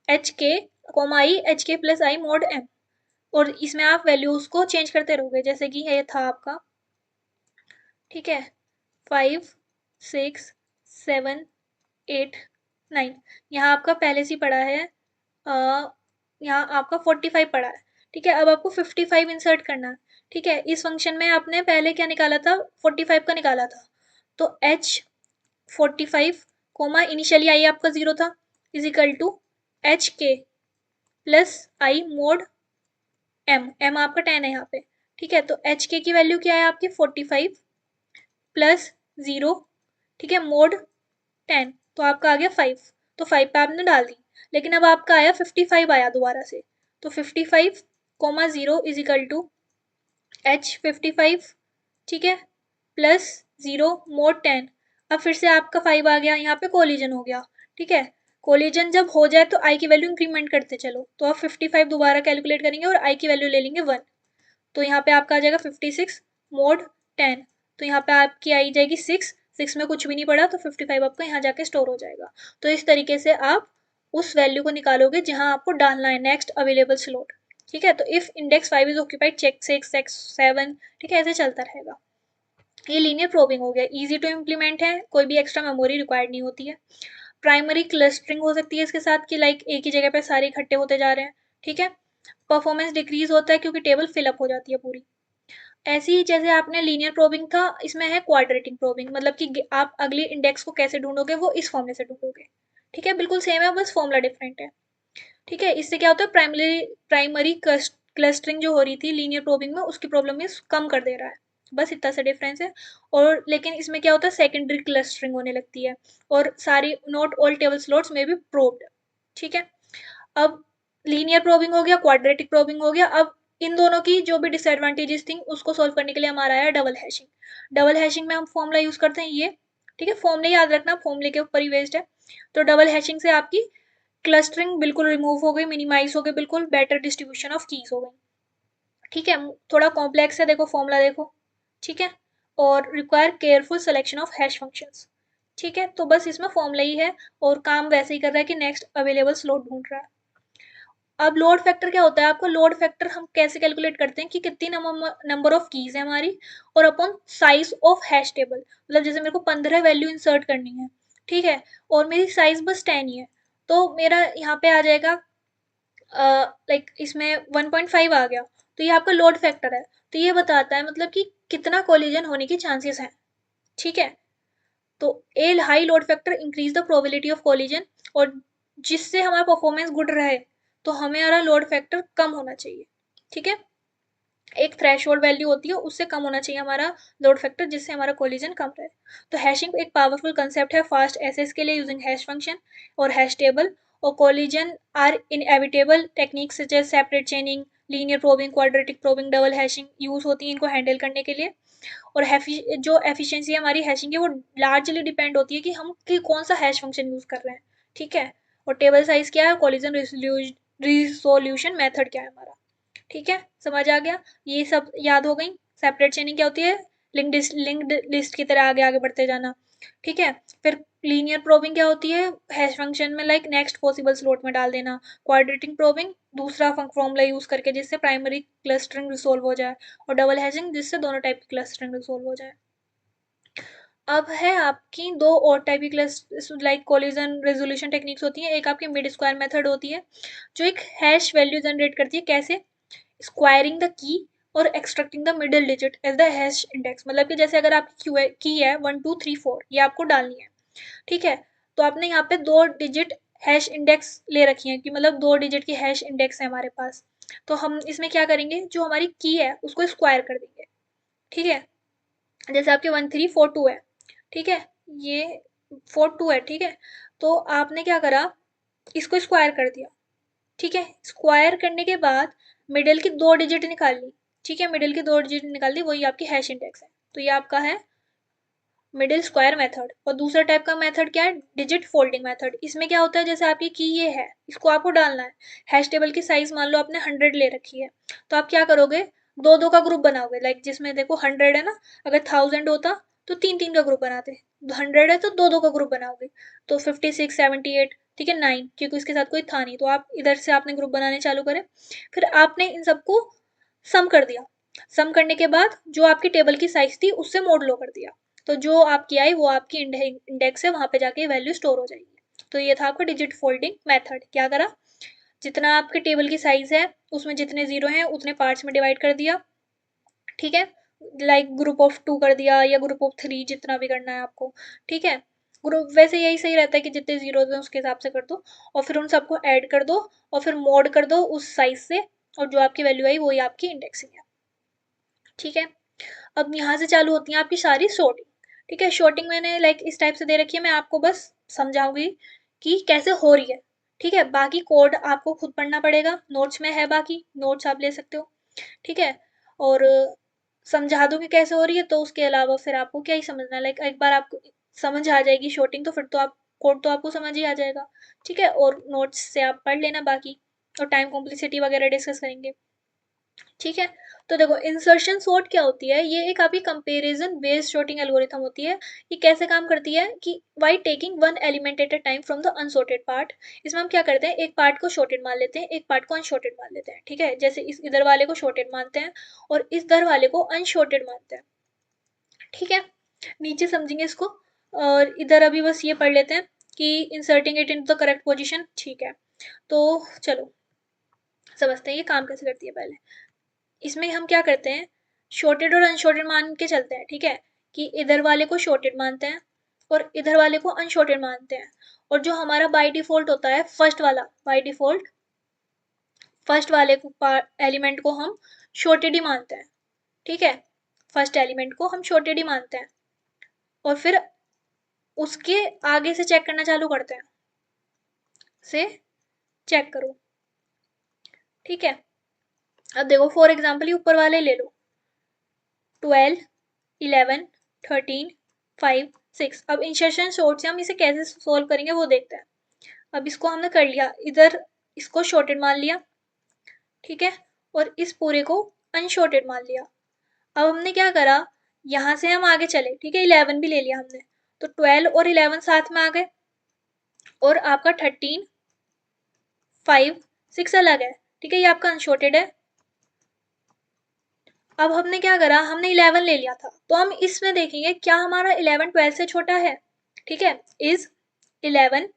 एच के कॉमा आई, एच के प्लस आई मॉड एम, और इसमें आप वैल्यूज को चेंज करते रहोगे, जैसे कि ये था आपका। ठीक है, 5 6 7 8 9, यहाँ आपका पहले से ही पड़ा है, यहाँ आपका 45 पड़ा है। ठीक है, अब आपको 55 इंसर्ट करना है। ठीक है, इस फंक्शन में आपने पहले क्या निकाला था, 45 का निकाला था, तो h 45 कोमा इनिशियली आई आपका 0 था, इज इक्वल टू एच के प्लस आई मोड m आपका 10 है यहाँ पे। ठीक है, तो एच के की वैल्यू क्या है आपकी 45 प्लस 0, ठीक है, मोड 10, तो आपका आ गया 5, तो 5 पे आपने डाल दी। लेकिन अब आपका आया 55 आया दोबारा से, तो 55 comma 0 is equal to H 55, ठीक है, प्लस 0 मोड 10। अब फिर से आपका 5 आ गया, यहाँ पे कोलिजन हो गया। ठीक है, कोलिजन जब हो जाए तो आई की वैल्यू इंक्रीमेंट करते चलो, तो आप 55 दोबारा कैलकुलेट करेंगे और आई की वैल्यू ले लेंगे 1, तो यहाँ पे आपका आ जाएगा 56 मोड 10, तो यहाँ पे आपकी आई जाएगी 6, 6 में कुछ भी नहीं पड़ा तो 55 आपका यहाँ जाके स्टोर हो जाएगा। तो इस तरीके से आप उस वैल्यू को निकालोगे जहाँ आपको डालना है नेक्स्ट अवेलेबल स्लॉट। ठीक है, तो if index 5 is occupied check 6 6 7, ठीक है, ऐसे चलता रहेगा। ये लीनियर प्रोबिंग हो गया, इजी टू इम्प्लीमेंट है, कोई भी एक्स्ट्रा मेमोरी रिक्वायर्ड नहीं होती है। प्राइमरी क्लस्टरिंग हो सकती है इसके साथ कि लाइक एक ही जगह पे सारे इकट्ठे होते जा रहे हैं। ठीक है, परफॉर्मेंस डिक्रीज होता है क्योंकि टेबल फिलअप हो जाती है पूरी। ऐसे ही जैसे आपने लीनियर प्रोबिंग था, इसमें है क्वाड्रेटिक प्रोबिंग, मतलब कि आप अगली इंडेक्स को कैसे ढूंढोगे वो इस फॉर्मूले से ढूंढोगे। ठीक है, बिल्कुल सेम है, बस फॉर्मूला डिफरेंट है। ठीक है, इससे क्या होता है, प्राइमरी क्लस्टरिंग जो हो रही थी लीनियर प्रोबिंग में उसकी प्रॉब्लम में कम कर दे रहा है, बस इतना सा डिफरेंस है। और लेकिन इसमें क्या होता है, सेकेंडरी क्लस्टरिंग होने लगती है, और सारी नॉट ऑल टेबल स्लॉट्स में भी प्रोब्ड। ठीक है, अब लीनियर प्रोबिंग हो गया, क्वाड्रेटिक प्रोबिंग हो गया। अब इन दोनों की जो भी डिसएडवांटेजेस थी उसको सॉल्व करने के लिए हमारा आया डबल हैशिंग। डबल हैशिंग में हम फॉर्मूला यूज करते हैं ये। ठीक है, फॉर्मूला याद रखना, फॉर्मूले के ऊपर ही बेस्ड है। तो डबल हैशिंग से आपकी क्लस्टरिंग बिल्कुल रिमूव हो गई, मिनिमाइज हो गई, बिल्कुल बेटर डिस्ट्रीब्यूशन ऑफ कीज हो गई। ठीक है, थोड़ा कॉम्प्लेक्स है, देखो फॉर्मूला देखो। ठीक है, और require careful selection of hash functions. ठीक है, तो बस इसमें फॉर्मूला ही है और काम वैसे ही कर रहा है कि नेक्स्ट अवेलेबल स्लॉट ढूंढ रहा है। अब लोड फैक्टर क्या होता है, आपको लोड फैक्टर हम कैसे कैलकुलेट करते हैं कि कितनी नंबर ऑफ कीज है हमारी, और upon size of hash table, मतलब जैसे मेरे को 15 वैल्यू इंसर्ट करनी है, ठीक है, और मेरी साइज बस 10 ही है, तो मेरा यहाँ पे आ जाएगा लाइक इसमें 1.5 आ गया, तो ये आपका लोड फैक्टर है। तो ये बताता है मतलब कि कितना कोलिजन होने की चांसेस हैं। ठीक है, तो a high load factor increase the probability of collision, और जिससे हमारा परफॉर्मेंस गुड रहे तो हमें हमारा लोड फैक्टर कम होना चाहिए। ठीक है, एक थ्रेशोल्ड वैल्यू होती है, उससे कम होना चाहिए हमारा लोड फैक्टर, जिससे हमारा कोलिजन कम रहे। तो हैशिंग एक पावरफुल कंसेप्ट है फास्ट एसएस के लिए यूजिंग हैश फंक्शन और हैश टेबल, और collision are inevitable techniques such as separate chaining, linear probing, quadratic probing, double hashing use होती है इनको हैंडल करने के लिए। और जो एफिशिएंसी है हमारी हैशिंग की, वो लार्जली डिपेंड होती है कि हम कि कौन सा हैश फंक्शन यूज कर रहे हैं। ठीक है, और टेबल साइज क्या है, कोलिजन रिसोल्यूशन मेथड क्या है हमारा। ठीक है, समझ आ गया, ये सब याद हो गई। सेपरेट चेनिंग क्या होती है, लिंक्ड लिस्ट की तरह आगे आगे बढ़ते जाना। ठीक है, फिर लीनियर प्रोबिंग क्या होती है, हैश फंक्शन में लाइक नेक्स्ट पॉसिबल स्लॉट में डाल देना। क्वाड्रेटिक प्रोबिंग दूसरा फॉर्मूला यूज करके जिससे प्राइमरी क्लस्टरिंग रिसोल्व हो जाए, और डबल हैशिंग जिससे दोनों टाइप की क्लस्टरिंग रिसोल्व हो जाए। अब है आपकी दो और टाइप की लाइक कोलिजन रेजोल्यूशन टेक्निक्स होती है। एक आपकी मिड स्क्वायर मेथड होती है, जो एक हैश वैल्यू जनरेट करती है। कैसे, स्क्वायरिंग द की और extracting the middle digit as the hash index. मतलब कि जैसे अगर आपकी की है 1 2 3 4, ये आपको डालनी है। ठीक है, तो आपने यहाँ पे 2 डिजिट हैश इंडेक्स ले रखी है, कि मतलब 2 डिजिट की हैश इंडेक्स है हमारे पास। तो हम इसमें क्या करेंगे, जो हमारी की है उसको स्क्वायर कर देंगे। ठीक है, जैसे आपके 1 3 4 2 है। ठीक है, ये 4 2 है। ठीक है, तो आपने क्या करा, इसको स्क्वायर कर दिया। ठीक है, स्क्वायर करने के बाद मिडिल की 2 डिजिट निकाल ली। ठीक है, मिडिल की 2 डिजिट निकाल दी, वही आपकी हैश इंडेक्स है। तो ये आपका है मिडिल स्क्वायर मेथड। और दूसरा टाइप का मेथड क्या है, डिजिट फोल्डिंग मेथड। इसमें क्या होता है, जैसे आपकी की ये है, इसको आपको डालना है। हैश टेबल की साइज मान लो आपने 100 ले रखी है, तो आप क्या करोगे, दो दो का ग्रुप बनाओगे। लाइक जिसमें देखो 100 है ना, अगर 1000 होता तो तीन तीन का ग्रुप बनाते। 100 है तो दो दो का ग्रुप बनाओगे, तो 56 78, ठीक है 9, क्योंकि उसके साथ कोई था नहीं, तो आप इधर से आपने ग्रुप बनाने चालू करे। फिर आपने इन सबको सम कर दिया। सम करने के बाद जो आपकी टेबल की साइज थी उससे मोड लो कर दिया, तो जो आपकी आई वो आपकी इंडेक्स है, वहां पे जाके वैल्यू स्टोर हो जाएगी। तो ये था आपका डिजिट फोल्डिंग मेथड। क्या करा, जितना आपके टेबल की साइज है उसमें जितने जीरो हैं उतने पार्ट्स में डिवाइड कर दिया। ठीक है, लाइक ग्रुप ऑफ 2 कर दिया या ग्रुप ऑफ 3, जितना भी करना है आपको। ठीक है, ग्रुप वैसे यही सही रहता है कि जितने जीरो हैं उसके हिसाब से कर दो, और फिर उन सबको ऐड कर दो, और फिर मोड कर दो उस साइज से, और जो आपकी वैल्यू आई वही आपकी इंडेक्सिंग है। ठीक है, अब यहाँ से चालू होती है आपकी सारी शॉर्टिंग। ठीक है, शॉर्टिंग मैंने लाइक इस टाइप से दे रखी है, मैं आपको बस समझाऊंगी कि कैसे हो रही है। ठीक है, बाकी कोड आपको खुद पढ़ना पड़ेगा, नोट्स में है, बाकी नोट्स आप ले सकते हो। ठीक है, और समझा दूंगी कैसे हो रही है, तो उसके अलावा फिर आपको क्या ही समझना है, लाइक एक बार आपको समझ आ जाएगी शॉर्टिंग, तो फिर तो आप कोड तो आपको समझ ही आ जाएगा। ठीक है, और नोट्स से आप पढ़ लेना बाकी, और टाइम कॉम्प्लेक्सिटी वगैरह डिस्कस करेंगे। ठीक है, तो देखो इंसर्शन सॉर्ट क्या होती है, ये एक आपकी कंपैरिजन बेस्ड सॉर्टिंग एल्गोरिथम होती है। ये कैसे काम करती है कि by taking one element at a time from the unsorted part. इसमें हम क्या करते हैं, एक पार्ट को शॉर्टेड मान लेते हैं, एक पार्ट को अनशॉर्टेड मान लेते हैं। ठीक है, जैसे इस इधर वाले को शॉर्टेड मानते हैं और इस इधर वाले को अनशॉर्टेड मानते हैं। ठीक है, नीचे समझेंगे इसको, और इधर अभी बस ये पढ़ लेते हैं कि inserting it in the correct position. ठीक है, तो चलो समझते हैं ये काम कैसे करती है। पहले इसमें हम क्या करते हैं, शॉर्टेड और अनशॉर्टेड मान के चलते हैं। ठीक है, कि इधर वाले को शॉर्टेड मानते हैं और इधर वाले को अनशॉर्टेड मानते हैं, और जो हमारा बाय डिफॉल्ट होता है फर्स्ट वाला, बाय डिफॉल्ट फर्स्ट वाले को एलिमेंट को हम शॉर्टेड ही मानते हैं। ठीक है, फर्स्ट एलिमेंट को हम शॉर्टेड ही मानते हैं, और फिर उसके आगे से चेक करना चालू करते हैं, से चेक करो। ठीक है, अब देखो फॉर एग्जाम्पल ये ऊपर वाले ले लो, 12 11 13 5 6। अब इंसर्शन सॉर्ट से हम इसे कैसे सोल्व करेंगे वो देखते हैं। अब इसको हमने कर लिया, इधर इसको शॉर्टेड मान लिया। ठीक है, और इस पूरे को अनशॉर्टेड मान लिया। अब हमने क्या करा, यहाँ से हम आगे चले। ठीक है, 11 भी ले लिया हमने, तो 12 और 11 साथ में आ गए, और आपका 13 5 6 अलग है। ठीक है, ये आपका अनशॉर्टेड है। अब हमने क्या करा, हमने 11 ले लिया था, तो हम इसमें देखेंगे क्या हमारा 11 12 से छोटा है। ठीक है, इज 11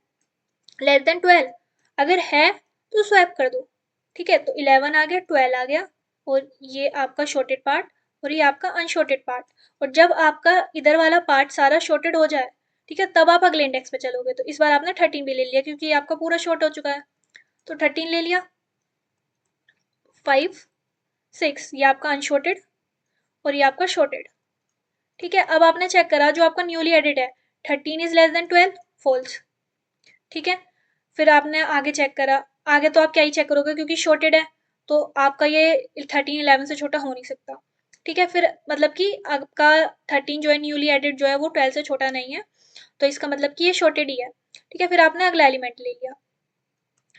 लेस देन 12, अगर है तो स्वैप कर दो। ठीक है, तो 11 आ गया, 12 आ गया, और ये आपका शॉर्टेड पार्ट और ये आपका अनशॉर्टेड पार्ट। और जब आपका इधर वाला पार्ट सारा शॉर्टेड हो जाए, ठीक है, तब आप अगले इंडेक्स पे चलोगे। तो इस बार आपने 13 भी ले लिया क्योंकि ये आपका पूरा शॉर्ट हो चुका है, तो 13 ले लिया। 5 6 ये आपका अनशॉर्टेड और ये आपका शॉर्टेड। ठीक है, अब आपने चेक करा जो आपका न्यूली एडिड है, 13 इज लेस देन 12, फॉल्स। ठीक है, फिर आपने आगे चेक करा, आगे तो आप क्या ही चेक करोगे क्योंकि शॉर्टेड है, तो आपका ये 13 11 से छोटा हो नहीं सकता। ठीक है, फिर मतलब कि आपका 13 जो है न्यूली एडिड जो है वो 12 से छोटा नहीं है, तो इसका मतलब कि ये शॉर्टेड ही है। ठीक है, फिर आपने अगला एलिमेंट ले लिया,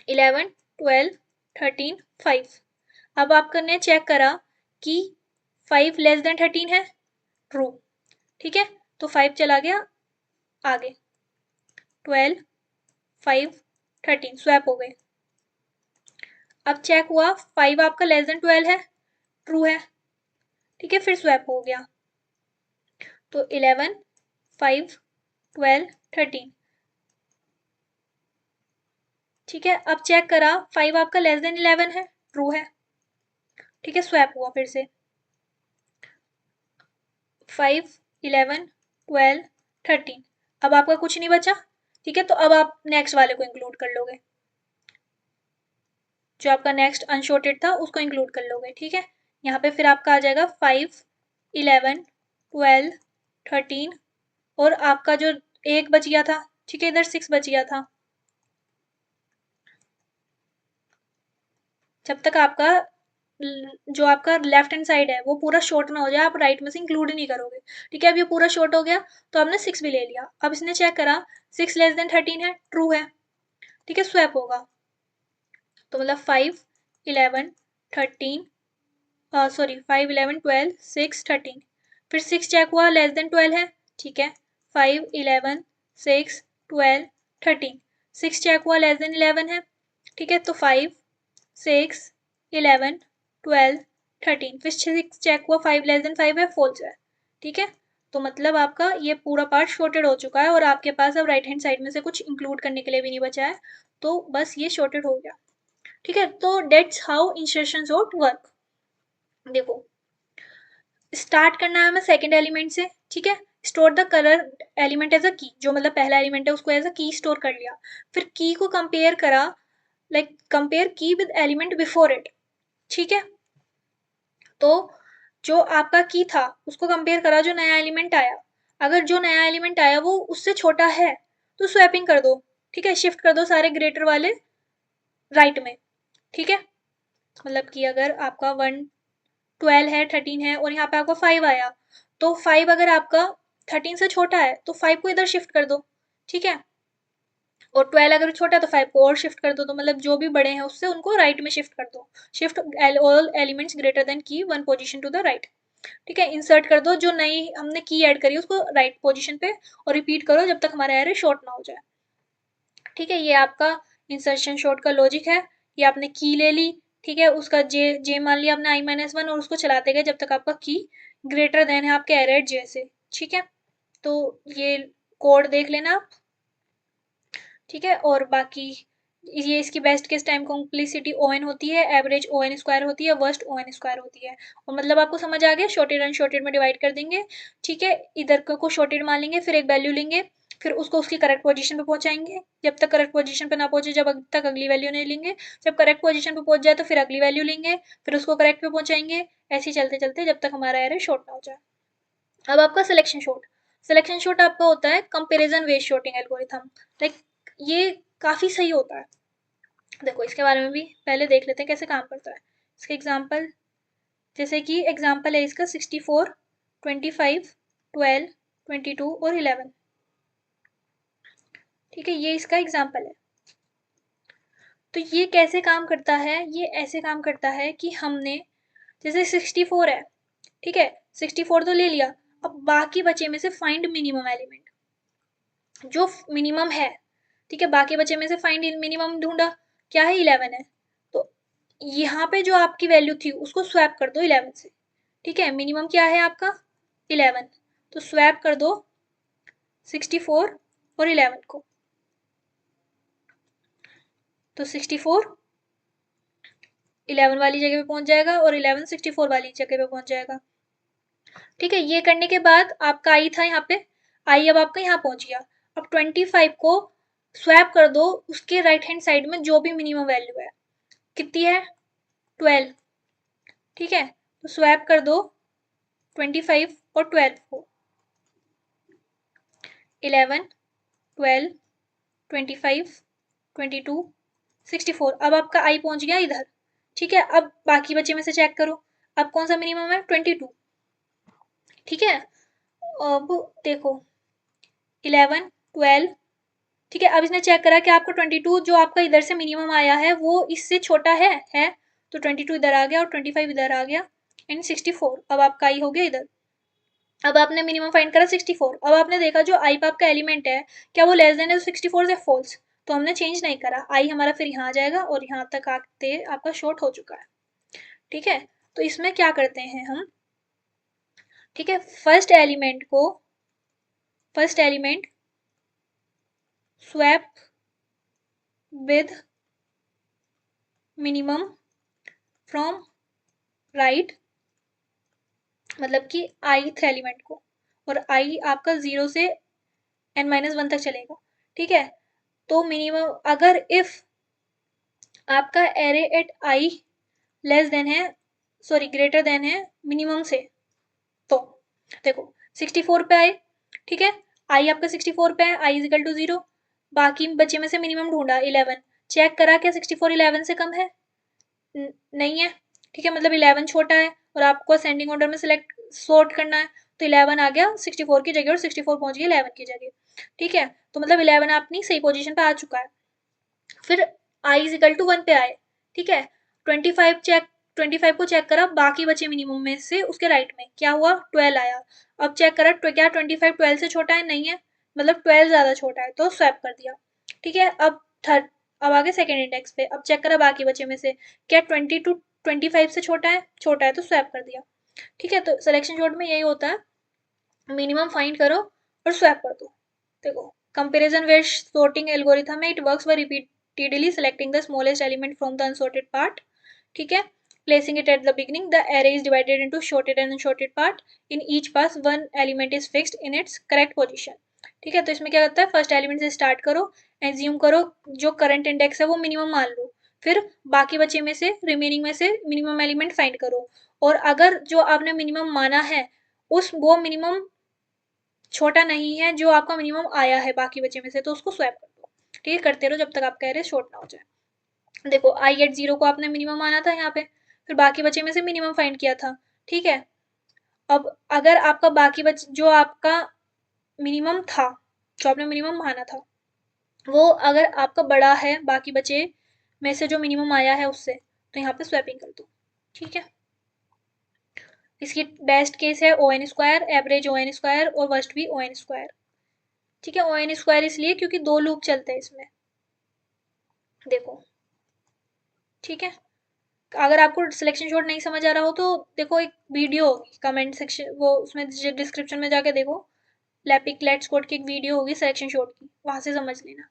11 12 13 5। अब आपने चेक करा कि 5 लेस देन 13 है, ट्रू। ठीक है, तो 5 चला गया आगे, 12 5 13 स्वैप हो गए। अब चेक हुआ 5 आपका लेस देन 12 है, ट्रू है। ठीक है, फिर स्वैप हो गया, तो 11 5 12 13। ठीक है, अब चेक करा 5 आपका लेस देन 11 है, ट्रू है। ठीक है, स्वैप हुआ फिर से, 5 11 12 13। अब आपका कुछ नहीं बचा। ठीक है, तो अब आप नेक्स्ट वाले को इंक्लूड कर लोगे, जो आपका नेक्स्ट अनशॉर्टेड था उसको इंक्लूड कर लोगे। ठीक है, यहाँ पे फिर आपका आ जाएगा 5 11 12 13, और आपका जो एक बच गया था, ठीक है, इधर 6 बच गया था। जब तक आपका जो आपका लेफ्ट हैंड साइड है वो पूरा शॉर्ट ना हो जाए, आप राइट में से इंक्लूड ही नहीं करोगे। ठीक है, अब ये पूरा शॉर्ट हो गया, तो आपने 6 भी ले लिया। अब इसने चेक करा 6 लेस देन 13 है, ट्रू है। ठीक है, स्वैप होगा, तो मतलब 5 11 13, सॉरी 5 11 12 6 13। फिर 6 चेक हुआ लेस देन 12 है। ठीक है, 5 11 6 12 13। 6 चेक हुआ लेस देन 11 है। ठीक है, तो 5 6 11 12 13। फिर 6 चेक हुआ 5 लेस देन 5 है, फॉल्स है। ठीक है, तो मतलब आपका ये पूरा पार्ट शॉर्टेड हो चुका है और आपके पास अब राइट हैंड साइड में से कुछ इंक्लूड करने के लिए भी नहीं बचा है, तो बस ये शॉर्टेड हो गया। ठीक है, तो that's how insertion sort work. देखो, स्टार्ट करना है हमें सेकंड एलिमेंट से। ठीक है, store the current element as a key, जो मतलब पहला एलिमेंट है उसको एज अ की स्टोर कर लिया। फिर की को कंपेयर करा, लाइक कंपेयर की विद एलिमेंट बिफोर इट। ठीक है, तो जो आपका की था उसको कंपेयर करा जो नया एलिमेंट आया, अगर जो नया एलिमेंट आया वो उससे छोटा है तो स्वैपिंग कर दो। ठीक है, शिफ्ट कर दो सारे ग्रेटर वाले राइट में। ठीक है, मतलब कि अगर आपका 12 है 13 है और यहाँ पे आपका 5 आया, तो 5 अगर आपका 13 से छोटा है तो 5 को इधर शिफ्ट कर दो। ठीक है, और 12 अगर छोटा है तो 5 को और शिफ्ट कर दो, तो मतलब जो भी बड़े हैं उससे उनको राइट में शिफ्ट कर दो। Shift all elements greater than key one position to the right. ठीक है, इंसर्ट कर दो जो नई हमने की ऐड करी उसको राइट पोजीशन पे, और रिपीट करो जब तक हमारा एरे शॉर्ट ना हो जाए। ठीक है, ये आपका इंसर्शन शॉर्ट का लॉजिक है। ये आपने की ले ली, ठीक है, उसका जे जे मान लिया आपने i-1 और उसको चलाते गए जब तक आपका की ग्रेटर देन है आपके एरे जे से। ठीक है, तो ये कोड देख लेना आप। ठीक है, और बाकी ये इसकी best case time complicity ON होती है, एवरेज ON स्क्वायर होती है, वर्स्ट ON स्क्वायर होती है। और मतलब आपको समझ आ गया, शॉर्टेड अनशॉर्टेड में डिवाइड कर देंगे। ठीक है, इधर को शॉर्टेड मान लेंगे, फिर एक वैल्यू लेंगे, फिर उसको उसकी करेक्ट पोजीशन पे पहुंचाएंगे, जब तक करेक्ट पोजीशन पे ना पहुंचे जब तक अगली वैल्यू नहीं लेंगे, जब करेक्ट पोजीशन पे पहुंच जाए तो फिर अगली वैल्यू लेंगे, फिर उसको करेक्ट पे पहुंचाएंगे, ऐसे चलते चलते जब तक हमारा एरे शॉर्ट ना हो जाए। अब आपका सिलेक्शन शॉर्ट, सिलेक्शन शॉर्ट आपका होता है कंपेरिजन वेज शॉर्टिंग एल्गोरिथम। लाइक ये काफ़ी सही होता है। देखो, इसके बारे में भी पहले देख लेते हैं कैसे काम करता है। इसके एग्जांपल, जैसे कि एग्जांपल है इसका 64 25 12 22 और 11। ठीक है, ये इसका एग्जांपल है। तो ये कैसे काम करता है, ये ऐसे काम करता है कि हमने जैसे 64 है, ठीक है, 64 तो ले लिया, अब बाकी बचे में से फाइंड मिनिमम एलिमेंट, जो मिनिमम है। ठीक है, बाकी बचे में से फाइंड मिनिमम ढूंढा, क्या है 11 है, तो यहाँ पे जो आपकी वैल्यू थी उसको स्वैप कर दो 11 से। ठीक है, मिनिमम क्या है आपका 11, तो स्वैप कर दो 64 और 11 को। तो 64 11 वाली जगह पे पहुंच जाएगा और 11 64 वाली जगह पे पहुंच जाएगा। ठीक है, ये करने के बाद आपका आई था यहाँ पे, आई अब आपका यहाँ पहुंच गया। अब 25 को स्वैप कर दो उसके राइट हैंड साइड में जो भी मिनिमम वैल्यू है, कितनी है 12। ठीक है, तो स्वैप कर दो 25 और 12 को, 11 12 25 22 64। अब आपका आई पहुंच गया इधर। ठीक है, अब बाकी बचे में से चेक करो, अब कौन सा मिनिमम है 22। ठीक है, अब देखो 11 12। ठीक है, अब इसने चेक करा कि आपका 22 जो आपका इधर से मिनिमम आया है वो इससे छोटा है तो 22 इधर आ गया और 25 इधर आ गया एंड 64। अब आपका आई हो गया इधर। अब आपने मिनिमम फाइंड करा 64। अब आपने देखा जो आई पाप का एलिमेंट है क्या वो लेस देन है 64 से फॉल्स, तो हमने चेंज नहीं करा, आई हमारा फिर यहाँ आ जाएगा और यहाँ तक आते आपका शॉर्ट हो चुका है। ठीक है, तो इसमें क्या करते हैं हम, ठीक है, first element swap with minimum from right, मतलब कि ith एलिमेंट को, और आई आपका 0 से n-1 तक चलेगा। ठीक है, तो मिनिमम अगर इफ आपका array at I less than है, सॉरी ग्रेटर देन है मिनिमम से, तो देखो 64 पे आए। ठीक है, आई आपका 64 पे है, आई इज इक्वल टू 0, बाकी बचे में से मिनिमम ढूंढा 11, चेक करा क्या 64 11 से कम है, नहीं है। ठीक है, मतलब 11 छोटा है और आपको असेंडिंग ऑर्डर में सिलेक्ट सॉर्ट करना है, तो 11 आ गया 64 की जगह और 64 पहुंच गया 11 की जगह। ठीक है, तो मतलब 11 अपनी सही पोजीशन पे आ चुका है। फिर आई इज इक्वल टू 1 पे आए। ठीक है, 25 को चेक करा बाकी बचे मिनिमम में से उसके राइट में क्या हुआ 12 आया। अब चेक करा क्या 25 12 से छोटा है, नहीं है, मतलब 12 ज्यादा छोटा है तो स्वैप कर दिया। ठीक है, अब आगे सेकेंड इंडेक्स पे, अब चेक करा बाकी बचे में से क्या 22 25 से छोटा है तो स्वैप कर दिया। ठीक है, तो सिलेक्शन शॉर्ट में यही होता है, मिनिमम फाइंड करो और स्वैप कर दो। देखो कंपैरिजन वेयर sorting algorithm है, it works by repeatedly selecting the smallest element from the unsorted part. ठीक है, placing it at the beginning, the array is divided into sorted and unsorted part. In each pass one element is fixed in its correct position. ठीक है, तो इसमें क्या करता है, first element से स्टार्ट करो, एज्यूम करो जो करंट इंडेक्स है वो मिनिमम मान लो, फिर बाकी बचे में से रिमेनिंग में से मिनिमम एलिमेंट फाइंड करो, और अगर जो आपने मिनिमम माना है उस वो मिनिमम छोटा नहीं है जो आपका मिनिमम आया है बाकी बचे में से, तो उसको स्वैप कर दो। ठीक है, करते रहो जब तक आपका एरे शॉर्ट ना हो जाए। देखो आई एट 0 को आपने मिनिमम माना था यहाँ पे, फिर बाकी बचे में से मिनिमम फाइंड किया था। ठीक है, अब अगर आपका बाकी जो आपका मिनिमम था, जो आपने मिनिमम माना था, वो अगर आपका बड़ा है बाकी बचे में से जो मिनिमम आया है उससे, तो यहाँ पे स्वैपिंग कर दो। ठीक है, इसकी बेस्ट केस है O N square, average O N square और वर्स्ट भी ओ एन स्क्वायर। ठीक है, ओ एन स्क्वायर इसलिए क्योंकि 2 लूप चलते हैं इसमें। देखो ठीक है, अगर आपको सिलेक्शन शॉर्ट नहीं समझ आ रहा हो तो देखो एक वीडियो होगी कमेंट सेक्शन, वो उसमें डिस्क्रिप्शन में जाके देखो, लैपिक लेट्स कोड की एक वीडियो होगी सिलेक्शन शॉर्ट की, वहां से समझ लेना।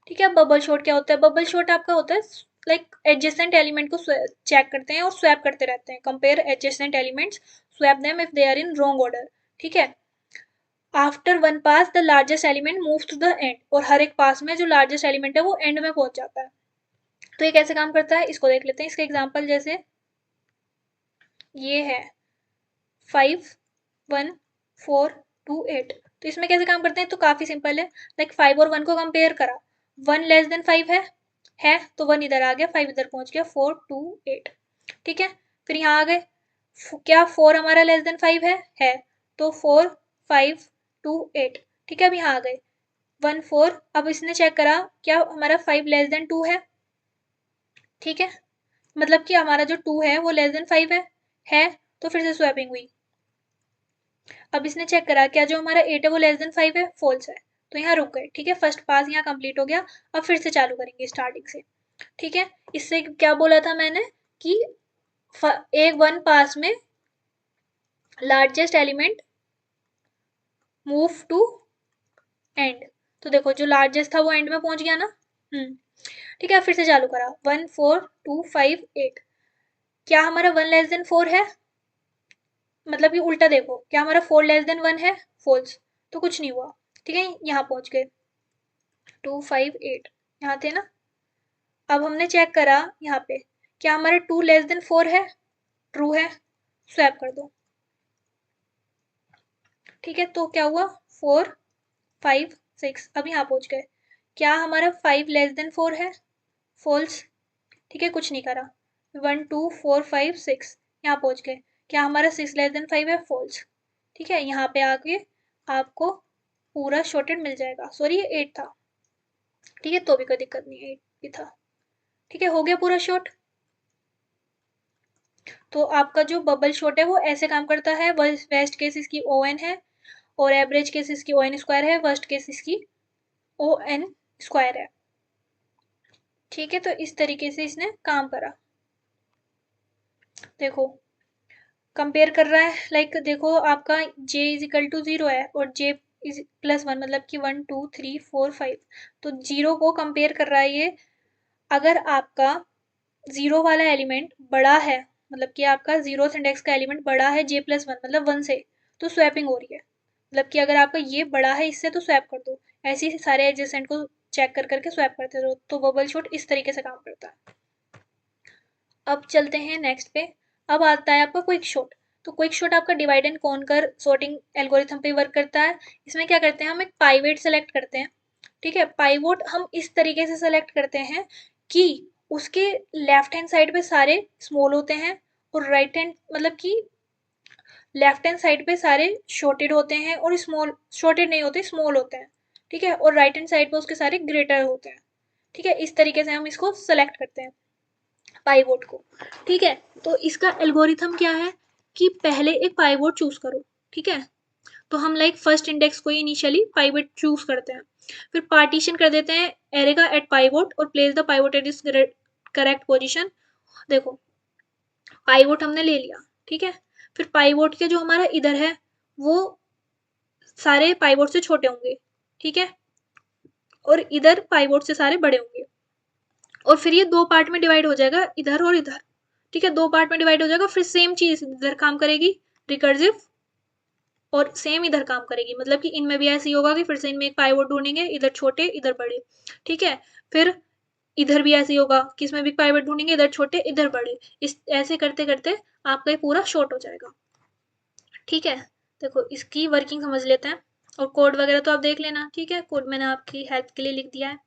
ठीक है, बबल शॉट क्या होता है, बबल शॉट आपका होता है लाइक एडजेसेंट एलिमेंट को चेक करते हैं और स्वैप करते रहते हैं, compare adjacent elements, swap them if they are in wrong order. ठीक है, after one pass the largest element moves to the end, और हर एक पास में जो लार्जेस्ट एलिमेंट है वो एंड में पहुंच जाता है। तो ये कैसे काम करता है इसको देख लेते हैं। इसका एग्जांपल जैसे ये है 5 1 4 2 8, तो इसमें कैसे काम करते हैं, तो काफी सिंपल है, लाइक 5 और 1 को कंपेयर करा, 1 लेस देन 5 है तो 1 इधर आ गया, 5 इधर पहुंच गया, 4 2 8। ठीक है, फिर यहाँ आ गए, क्या 4 हमारा लेस देन 5 है तो 4 5 2 8। ठीक है, अब यहाँ आ गए 1 4, अब इसने चेक करा क्या हमारा 5 लेस देन 2 है। ठीक है, मतलब कि हमारा जो 2 है वो लेस देन 5 है तो फिर से स्वैपिंग हुई। अब इसने चेक करा क्या जो हमारा 8 है वो लेस देन 5 है, फॉल्स है, तो यहाँ रुक गए। ठीक है, फर्स्ट पास यहाँ कंप्लीट हो गया, अब फिर से चालू करेंगे स्टार्टिंग से। ठीक है, इससे क्या बोला था मैंने कि एक वन पास में largest element move to end, तो देखो जो लार्जेस्ट था वो एंड में पहुंच गया ना। ठीक है, फिर से चालू करा 1 4 2 5 8। क्या हमारा 1 लेस देन 4 है? मतलब कि उल्टा देखो, क्या हमारा 4 लेस देन 1 है? फॉल्स, तो कुछ नहीं हुआ। ठीक है, यहाँ पहुंच गए 2 5 8, यहाँ थे ना। अब हमने चेक करा यहाँ पे, क्या हमारा 2 लेस देन 4 है? ट्रू है, स्वैप कर दो। ठीक है, तो क्या हुआ 4 5 6। अब यहाँ पहुंच गए, क्या हमारा 5 लेस देन 4 है? फॉल्स। ठीक है, कुछ नहीं करा 1 2 4 5 6, यहाँ पहुंच गए, क्या हमारा 6 लेस देन 5 है? फॉल्स। ठीक है, यहाँ पे आके आपको पूरा शॉर्टेड मिल जाएगा। सॉरी, ये 8 था। ठीक है, तो भी कोई दिक्कत नहीं, 8 भी था। ठीक है, हो गया पूरा शॉर्ट। तो आपका जो बबल शॉर्ट है वो ऐसे काम करता है। बेस्ट केस इसकी ओ एन है, और एवरेज केस इसकी ओ एन स्क्वायर है, वर्स्ट केस इसकी ओ एन स्क्वायर है। ठीक है, तो इस तरीके से इसने काम करा। देखो, कंपेयर कर रहा है, लाइक देखो आपका j इज इक्वल टू 0 है और j इज प्लस 1, मतलब कि 1 2 3 4 5, तो 0 को कंपेयर कर रहा है ये। अगर आपका 0 वाला एलिमेंट बड़ा है, मतलब कि आपका 0th इंडेक्स का एलिमेंट बड़ा है j प्लस 1, मतलब 1 से, तो स्वैपिंग हो रही है। मतलब कि अगर आपका ये बड़ा है इससे, तो स्वैप कर दो। ऐसे ही सारे एडजेसेंट को चेक कर करके स्वैप करते रहो, तो बबल शॉट इस तरीके से काम करता है। अब चलते हैं नेक्स्ट पे। अब आता है आपका क्विक शॉट। तो क्विक शॉट आपका divide and conquer sorting algorithm पे वर्क करता है। इसमें क्या करते हैं, हम एक पाइवेट सेलेक्ट करते हैं। ठीक है, पाइवोट हम इस तरीके से सेलेक्ट करते हैं कि उसके लेफ्ट हैंड साइड पे सारे स्मॉल होते हैं, और राइट हैंड, मतलब कि लेफ्ट हैंड साइड पे सारे शॉर्टेड होते हैं, और स्मॉल शॉर्टेड नहीं होते, स्मॉल होते हैं। ठीक है, और राइट हैंड साइड पे उसके सारे ग्रेटर होते हैं। ठीक है, इस तरीके से हम इसको सेलेक्ट करते हैं, पाइवोट को। ठीक है, तो इसका एल्गोरिथम क्या है कि पहले एक पाइवोट चूज करो। ठीक है, तो हम लाइक फर्स्ट इंडेक्स को ही इनिशियली पाइवोट चूज करते हैं, फिर पार्टीशन कर देते हैं एरे का एट पाइवोट, और place the pivot at its correct position. देखो, पाइवोट हमने ले लिया। ठीक है, फिर पाइवोट के जो हमारा इधर है वो सारे पाइवोट से छोटे होंगे। ठीक है, और इधर पाइवोट से सारे बड़े होंगे, और फिर ये दो पार्ट में डिवाइड हो जाएगा, इधर और इधर। ठीक है, दो पार्ट में डिवाइड हो जाएगा, फिर सेम चीज इधर काम करेगी रिकर्सिव, और सेम इधर काम करेगी। मतलब कि इनमें भी ऐसे ही होगा कि फिर से इनमें एक पाइवोट ढूंढेंगे, इधर छोटे इधर बड़े। ठीक है, फिर इधर भी ऐसे ही होगा कि इसमें भी पाइवोट ढूंढेंगे, इधर छोटे इधर बड़े। इस ऐसे करते करते आपका ये पूरा शॉर्ट हो जाएगा। ठीक है, देखो इसकी वर्किंग समझ लेते हैं, और कोड वगैरह तो आप देख लेना। ठीक है, कोड मैंने आपकी हेल्प के लिए लिख दिया है,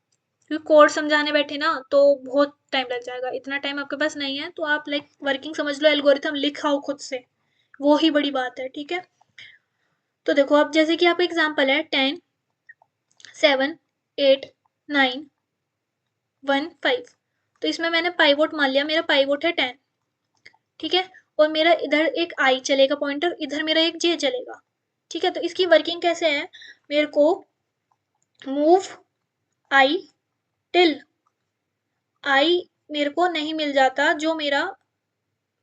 क्योंकि कोड समझाने बैठे ना तो बहुत टाइम लग जाएगा। इतना टाइम आपके पास नहीं है, तो आप लाइक वर्किंग समझ लो, एल्गोरिथम लिखाओ खुद से, वो ही बड़ी बात है। ठीक है, तो देखो अब जैसे कि आपका एग्जाम्पल है 10 7 8 9 1 5, तो इसमें मैंने पाइवोट मान लिया, मेरा पाइवोट है 10। ठीक है, और मेरा इधर एक आई चलेगा पॉइंटर, इधर मेरा एक जे चलेगा। ठीक है, तो इसकी वर्किंग कैसे है, मेरे को मूव आई टिल आई मेरे को नहीं मिल जाता जो मेरा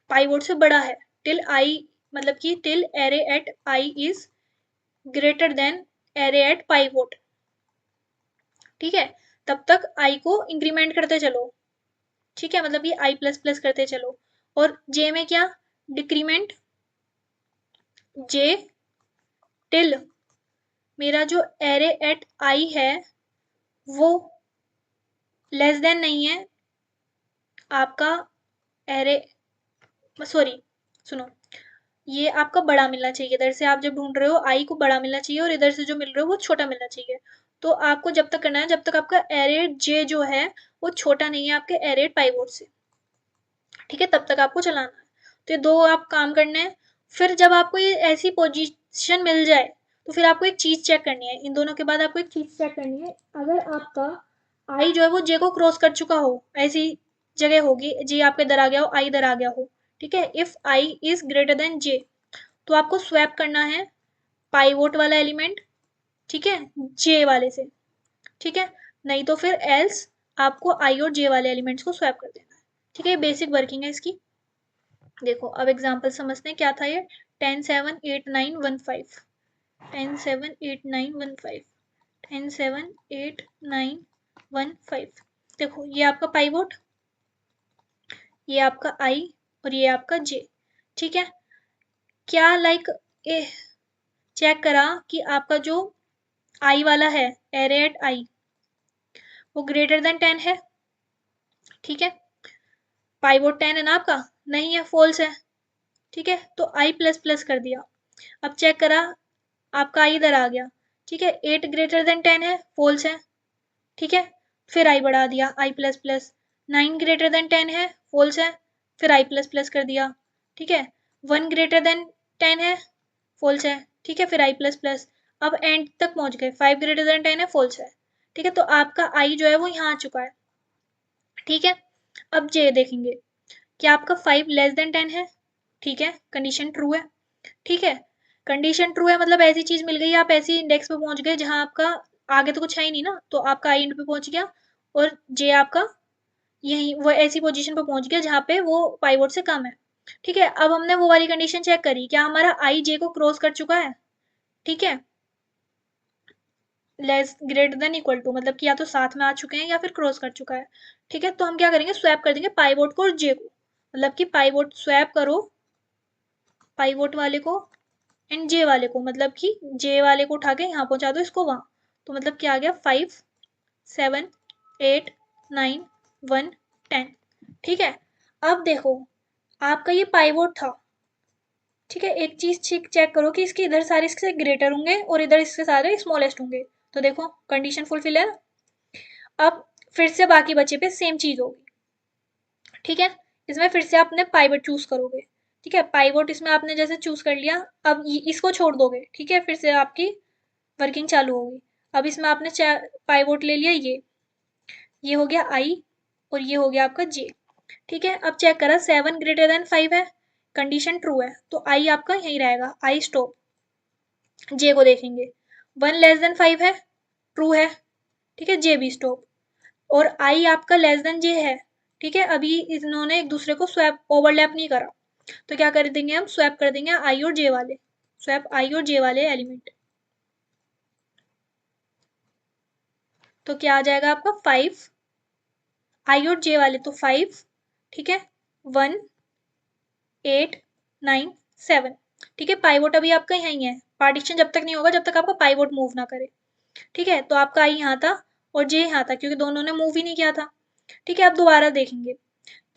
पाइवोट से बड़ा है, टिल आई, मतलब कि till array at i is greater than array at pivot. ठीक है, तब तक आई को इंक्रीमेंट करते चलो। ठीक है, मतलब ये आई प्लस प्लस करते चलो, और जे में क्या, डिक्रीमेंट जे टिल मेरा जो एरे एट आई है वो लेस देन नहीं है आपका एरे, सॉरी सुनो, ये आपका बड़ा मिलना चाहिए। इधर से आप जब ढूंढ रहे हो आई को बड़ा मिलना चाहिए, और इधर से जो मिल रहा है वो छोटा मिलना चाहिए। तो आपको जब तक करना है जब तक आपका एरेट जे जो है वो छोटा नहीं है आपके एरेट पाइवोट से। ठीक है, तब तक आपको चलाना है। तो ये दो आप काम करने हैं। फिर जब आपको ये ऐसी पोजीशन मिल जाए, तो फिर आपको एक चीज चेक करनी है। इन दोनों के बाद आपको एक चीज चेक करनी है, अगर आपका आई जो है वो जे को क्रॉस कर चुका हो, ऐसी जगह होगी जे आपके इधर आ गया हो, आई इधर आ गया हो। ठीक है, if I is greater than J, तो आपको स्वैप करना है पाइवोट वाला एलिमेंट, ठीक है, जे वाले से। ठीक है, नहीं तो फिर एल्स आपको आई और जे वाले एलिमेंट्स को स्वैप कर देना है। ठीक है, बेसिक वर्किंग है इसकी। देखो अब एग्जांपल समझते हैं, क्या था ये 10 7 8 9 1 5, 10 7 8 9 1 5, 10 7 8 9 1 5। देखो ये आपका पाइवोट, ये आपका आई और ये आपका जे। ठीक है, क्या लाइक चेक करा कि आपका जो आई वाला है, एरे एट आई, वो ग्रेटर देन 10 है। ठीक है, पाइवोट 10 है ना आपका, नहीं है, फॉल्स है। ठीक है, तो आई प्लस प्लस कर दिया। अब चेक करा, आपका आई इधर आ गया। ठीक है, 8 ग्रेटर देन 10 है, फॉल्स है। ठीक है, फिर आई बढ़ा दिया, आई प्लस प्लस। 9 ग्रेटर देन 10 है, फॉल्स है, फिर आई प्लस प्लस कर दिया। ठीक है, 1 ग्रेटर देन 10 है, फॉल्स है। ठीक है, फिर आई प्लस प्लस। अब एंड तक पहुंच गए, 5 ग्रेटर देन 10 है, फॉल्स है। ठीक है, तो आपका आई जो है वो यहाँ आ चुका है। ठीक है, अब जे देखेंगे, क्या आपका 5 लेस देन 10 है। ठीक है, कंडीशन ट्रू है। ठीक है, कंडीशन ट्रू है मतलब ऐसी चीज मिल गई, आप ऐसी इंडेक्स पे पहुंच गए जहां आपका आगे तो कुछ है ही नहीं ना, तो आपका आई इंड पे पहुंच गया और जे आपका यही वो ऐसी पोजीशन पे पहुंच गया जहां पे वो पाइवोट से कम है। ठीक है, अब हमने वो वाली कंडीशन चेक करी, क्या हमारा आई जे को क्रॉस कर चुका है। ठीक है, less greater than equal to मतलब कि या तो साथ में आ चुके हैं या फिर क्रॉस कर चुका है। ठीक है, तो हम क्या करेंगे, स्वैप कर देंगे पाइवोट को और जे को, मतलब कि पाइवोट स्वैप करो पाइवोट वाले को एंड जे वाले को, मतलब कि जे वाले को उठा के यहाँ पहुंचा दो, इसको वहां। तो मतलब क्या आ गया, 5 7 8 9 1 10। ठीक है, अब देखो आपका ये पाइवोट था। ठीक है, एक चीज चेक करो कि इसके इधर सारे इससे ग्रेटर होंगे और इधर इसके सारे स्मॉलेस्ट होंगे। तो देखो कंडीशन फुलफिल है। अब फिर से बाकी बचे पे सेम चीज होगी। ठीक है, इसमें फिर से आपने पाइवट चूज करोगे। ठीक है, पाइवट इसमें आपने जैसे चूज कर लिया, अब इसको छोड़ दोगे। ठीक है, फिर से आपकी वर्किंग चालू होगी। अब इसमें आपने पाइवोट ले लिया, ये हो गया आई और ये हो गया आपका जे। ठीक है, अब चेक करा 7 ग्रेटर देन 5 है, कंडीशन ट्रू है, तो आई आपका यही रहेगा, आई स्टॉप। जे को देखेंगे, 1 लेस देन 5 है, ट्रू है। ठीक है, जे भी स्टॉप। और आई आपका लेस देन जे है। ठीक है, अभी इन्होंने एक दूसरे को स्वैप ओवरलैप नहीं करा, तो क्या कर देंगे, हम स्वैप कर देंगे आई और जे वाले, स्वैप आई और जे वाले एलिमेंट। तो क्या आ जाएगा आपका 5, आई और जे वाले तो 5। ठीक है, 1 8 9 7। ठीक है, पाइवोट अभी आपका यहीं है, पार्टीशन जब तक नहीं होगा जब तक आपका पाइवोट मूव ना करे। ठीक है, तो आपका आई यहाँ था और जे यहाँ था क्योंकि दोनों ने मूव ही नहीं किया था। ठीक है, अब दोबारा देखेंगे,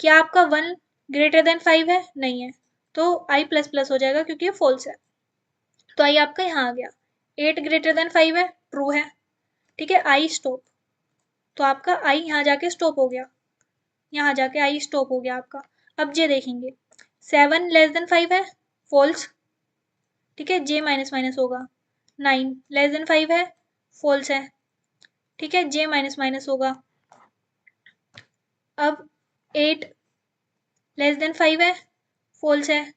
क्या आपका 1 ग्रेटर देन 5 है, नहीं है, तो आई प्लस प्लस हो जाएगा क्योंकि ये फॉल्स है। तो आई आपका यहाँ आ गया। 8 ग्रेटर देन 5 है, ट्रू है। ठीक है, आई स्टॉप, तो आपका आई यहाँ जाके स्टॉप हो गया, यहाँ जाके आई स्टॉप हो गया आपका। अब जे देखेंगे, 7 लेस देन 5 है, फॉल्स। ठीक है, जे माइनस माइनस होगा। 9 लेस देन 5 है, फॉल्स है। ठीक है, जे माइनस माइनस होगा। अब 8 लेस देन 5 है, फॉल्स है,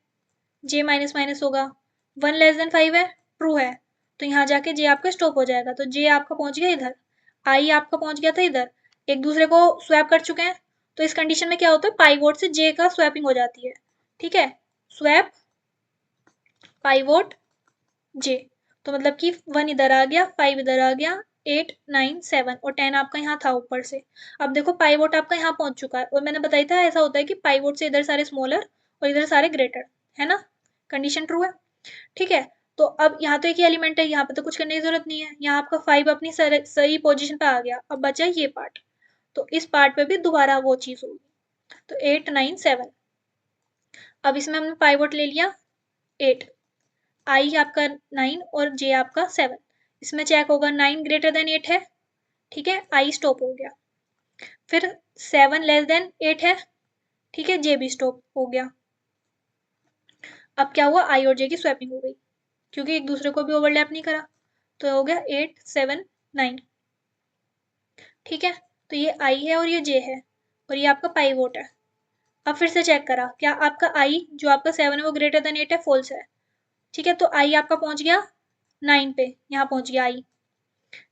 जे माइनस माइनस होगा। 1 लेस देन 5 है, ट्रू है, तो यहाँ जाके जे आपका स्टॉप हो जाएगा, तो जे आपका पहुंच गया इधर, आई आपका पहुंच गया था इधर, एक दूसरे को स्वैप कर चुके हैं। तो इस कंडीशन में क्या होता है, पाइवोट से जे का स्वैपिंग हो जाती है। ठीक है, स्वैप पाइवोट जे, तो मतलब कि 1 इधर आ गया, 5 इधर आ गया, 8 9 7 और 10 आपका यहाँ था ऊपर से। अब देखो पाइवोट आपका यहाँ पहुंच चुका है, और मैंने बताया था ऐसा होता है कि पाइवोट से इधर सारे स्मॉलर और इधर सारे ग्रेटर, है ना, कंडीशन ट्रू है। ठीक है, तो अब यहाँ तो एक ही एलिमेंट है, यहाँ पे तो कुछ करने की जरूरत नहीं है, यहाँ आपका 5 अपनी सही पोजीशन पे आ गया। अब बचा ये पार्ट, तो इस पार्ट पे भी दोबारा वो चीज होगी। तो 8 9 7, अब इसमें हमने पाइवोट ले लिया 8, आई आपका 9 और जे आपका 7। इसमें चेक होगा 9 ग्रेटर देन 8 है। ठीक है, आई स्टॉप हो गया। फिर 7 लेस देन 8 है। ठीक है, जे भी स्टॉप हो गया। अब क्या हुआ, आई और जे की स्वैपिंग हो गई क्योंकि एक दूसरे को भी ओवरलैप नहीं करा, तो हो गया 8 7 9। ठीक है, तो ये आई है और ये जे है और ये आपका पाइवोट है। अब फिर से चेक करा, क्या आपका आई जो आपका 7 है वो ग्रेटर देन 8 है, फॉल्स है। ठीक है, तो आई आपका पहुंच गया 9 पे, यहाँ पहुंच गया आई।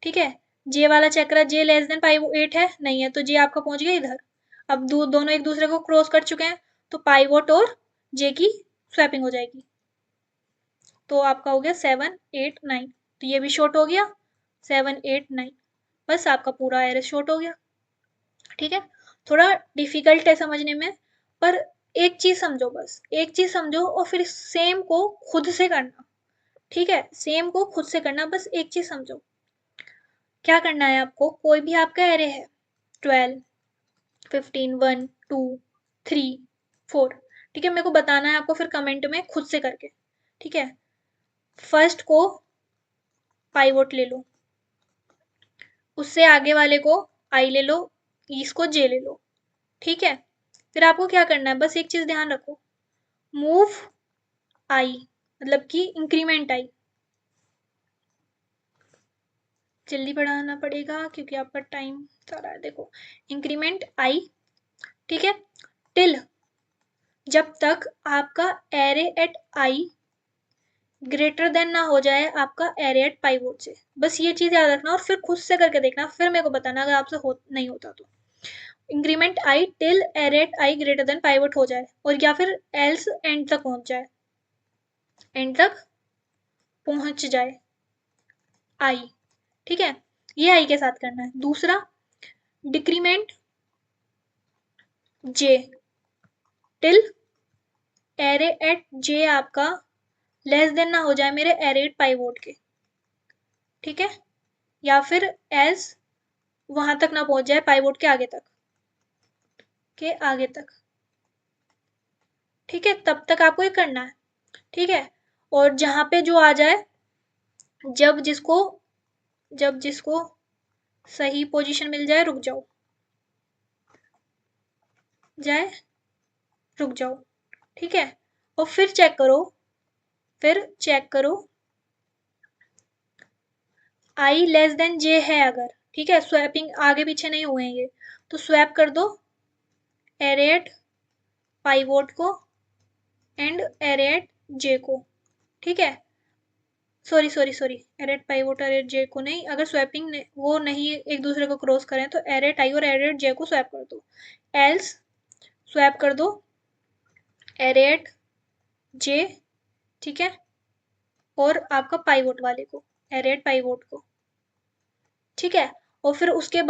ठीक है, जे वाला चेक करा, जे लेस देन 8 है, नहीं है, तो जे आपका पहुंच गया इधर। अब दोनों एक दूसरे को क्रॉस कर चुके हैं, तो पाइवोट और जे की स्वैपिंग हो जाएगी, तो आपका हो गया 7 8 9। तो ये भी शॉर्ट हो गया 7 8 9, बस आपका पूरा एरे शॉर्ट हो गया। ठीक है, थोड़ा डिफिकल्ट है समझने में, पर एक चीज समझो, बस एक चीज समझो और फिर सेम को खुद से करना। ठीक है, सेम को खुद से करना, बस एक चीज समझो। क्या करना है आपको, कोई भी आपका एरे है 12, 15, 1, 2, 3, 4, ठीक है, मेरे को बताना है आपको फिर कमेंट में खुद से करके। ठीक है, फर्स्ट को पाइवोट ले लो, उससे आगे वाले को आई ले लो, इसको जे ले लो। ठीक है, फिर आपको क्या करना है, बस एक चीज ध्यान रखो, मूव आई, मतलब कि इंक्रीमेंट आई, जल्दी बढ़ाना पड़ेगा क्योंकि आपका टाइम सारा है। देखो, इंक्रीमेंट आई, ठीक है, टिल, जब तक आपका array at I greater than ना हो जाए आपका एरे एट पाइवोट से। बस ये चीज याद रखना और फिर खुद से करके देखना, फिर मेरे को बताना अगर आपसे नहीं होता तो। Increment I till array at I greater than pivot हो जाए, और या फिर एल्स एंड तक पहुंच जाए, एंड तक पहुंच जाए आई। ठीक है, ये आई के साथ करना है। दूसरा, डिक्रीमेंट जे टिल एरे एट जे आपका लेस देन ना हो जाए मेरे एरे एट पाइवोट के। ठीक है, या फिर एल्स वहां तक ना पहुंच जाए पाइवोट के आगे तक, के आगे तक। ठीक है, तब तक आपको ये करना है। ठीक है, और जहां पे जो आ जाए, जब जिसको जब जिसको सही पोजीशन मिल जाए रुक जाओ, जाए रुक जाओ। ठीक है, और फिर चेक करो, फिर चेक करो आई लेस देन जे है अगर, ठीक है, स्वैपिंग आगे पीछे नहीं हुए हैं ये, तो स्वैप कर दो एरेट पाइवोट को एंड एरेट जे को। ठीक है, sorry sorry sorry, array at pivot array at J को नहीं, अगर स्वैपिंग वो नहीं एक दूसरे को क्रॉस करें तो एरेट आई और एरेट जे को स्वैप कर दो, एल्स स्वैप कर दो एरेट जे, ठीक है, और आपका पाइवोट वाले को, एरेट पाइवोट को। ठीक है, और फिर उसके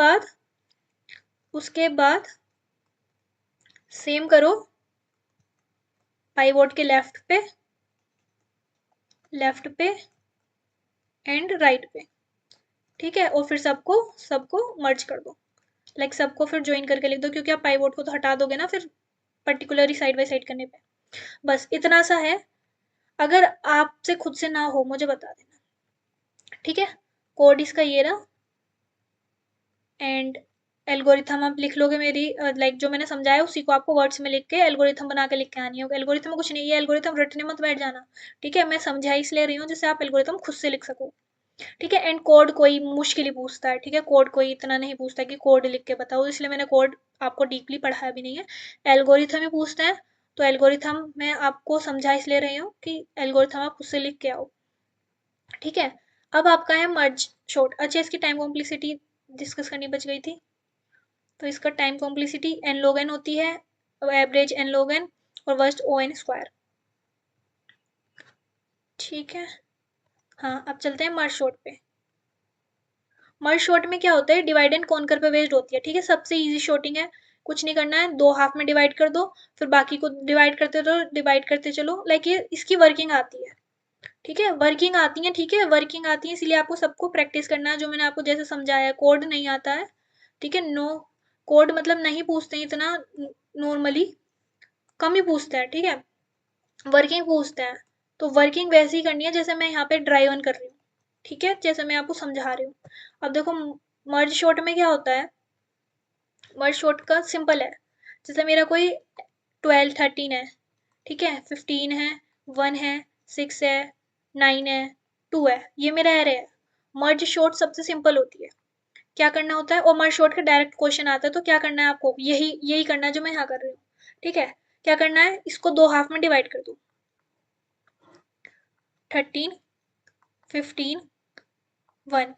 बाद सेम करो पाइवोट के लेफ्ट पे एंड राइट पे। ठीक है, और फिर सबको सबको मर्ज कर दो, लाइक सबको फिर ज्वाइन करके लिख दो, क्योंकि आप पाइवोट को तो हटा दोगे ना फिर पर्टिकुलरली साइड बाय साइड करने पे। बस इतना सा है, अगर आपसे खुद से ना हो मुझे बता देना। ठीक है, कोड इसका ये रहा, एंड एल्गोरिथम आप लिख लोगे मेरी, लाइक जो मैंने समझाया उसी को आपको वर्ड्स में लिख के एल्गोरिथम बना के लिख के आनी होगी। एल्गोरिथम में कुछ नहीं, ये एल्गोरिथम रटने मत बैठ जाना। ठीक है, मैं समझा इसलिए रही हूँ जिससे आप एल्गोरिथम खुद से लिख सको। ठीक है, एंड कोड कोई मुश्किल ही पूछता है, ठीक है, कोड कोई इतना नहीं पूछता कि कोड लिख के बताओ, इसलिए मैंने कोड आपको डीपली पढ़ाया भी नहीं है, एल्गोरिथम ही पूछते हैं। तो एल्गोरिथम मैं आपको समझा इसलिए रही हूँ कि एल्गोरिथम आप खुद से लिख के आओ। ठीक है, अब आपका है मर्ज शॉर्ट। अच्छा, इसकी टाइम कॉम्प्लेक्सिटी डिस्कस करनी बच गई थी, तो इसका time complexity N log n होती है, एवरेज एन log n और वर्स्ट ओ एन स्क्वायर। ठीक है, हाँ, अब चलते हैं मर्ज शॉर्ट पे। मर्ज शॉर्ट में क्या होता है, डिवाइड एंड कॉन्कर पे बेस्ड होती है। ठीक है, सबसे इजी शॉर्टिंग है, कुछ नहीं करना है, दो हाफ में डिवाइड कर दो, फिर बाकी को डिवाइड करते चलो, लाइक ये इसकी वर्किंग आती है। ठीक है, वर्किंग आती है, ठीक है, वर्किंग आती है, इसलिए आपको सबको प्रैक्टिस करना है, जो मैंने आपको जैसे समझाया। कोड नहीं आता है, ठीक है, नो कोड मतलब नहीं पूछते हैं इतना, नॉर्मली कम ही पूछते हैं। ठीक है, वर्किंग पूछते हैं, तो वर्किंग वैसे ही करनी है जैसे मैं यहाँ पे ड्राइव ऑन कर रही हूँ। ठीक है, जैसे मैं आपको समझा रही हूँ। अब देखो, मर्ज शॉर्ट में क्या होता है, मर्ज शॉर्ट का सिंपल है, जैसे मेरा कोई 12, 13 है, ठीक है, 15 है, 1 है, 6 है, 9 है, 2 है, ये मेरा एरे है। मर्ज शॉर्ट सबसे सिंपल होती है, क्या करना होता है, और मर्ज शॉर्ट का डायरेक्ट क्वेश्चन आता है, तो क्या करना है आपको, यही यही करना है जो मैं यहाँ कर रही हूँ। ठीक है, क्या करना है, इसको दो हाफ में डिवाइड कर दो, 13, 15, 1,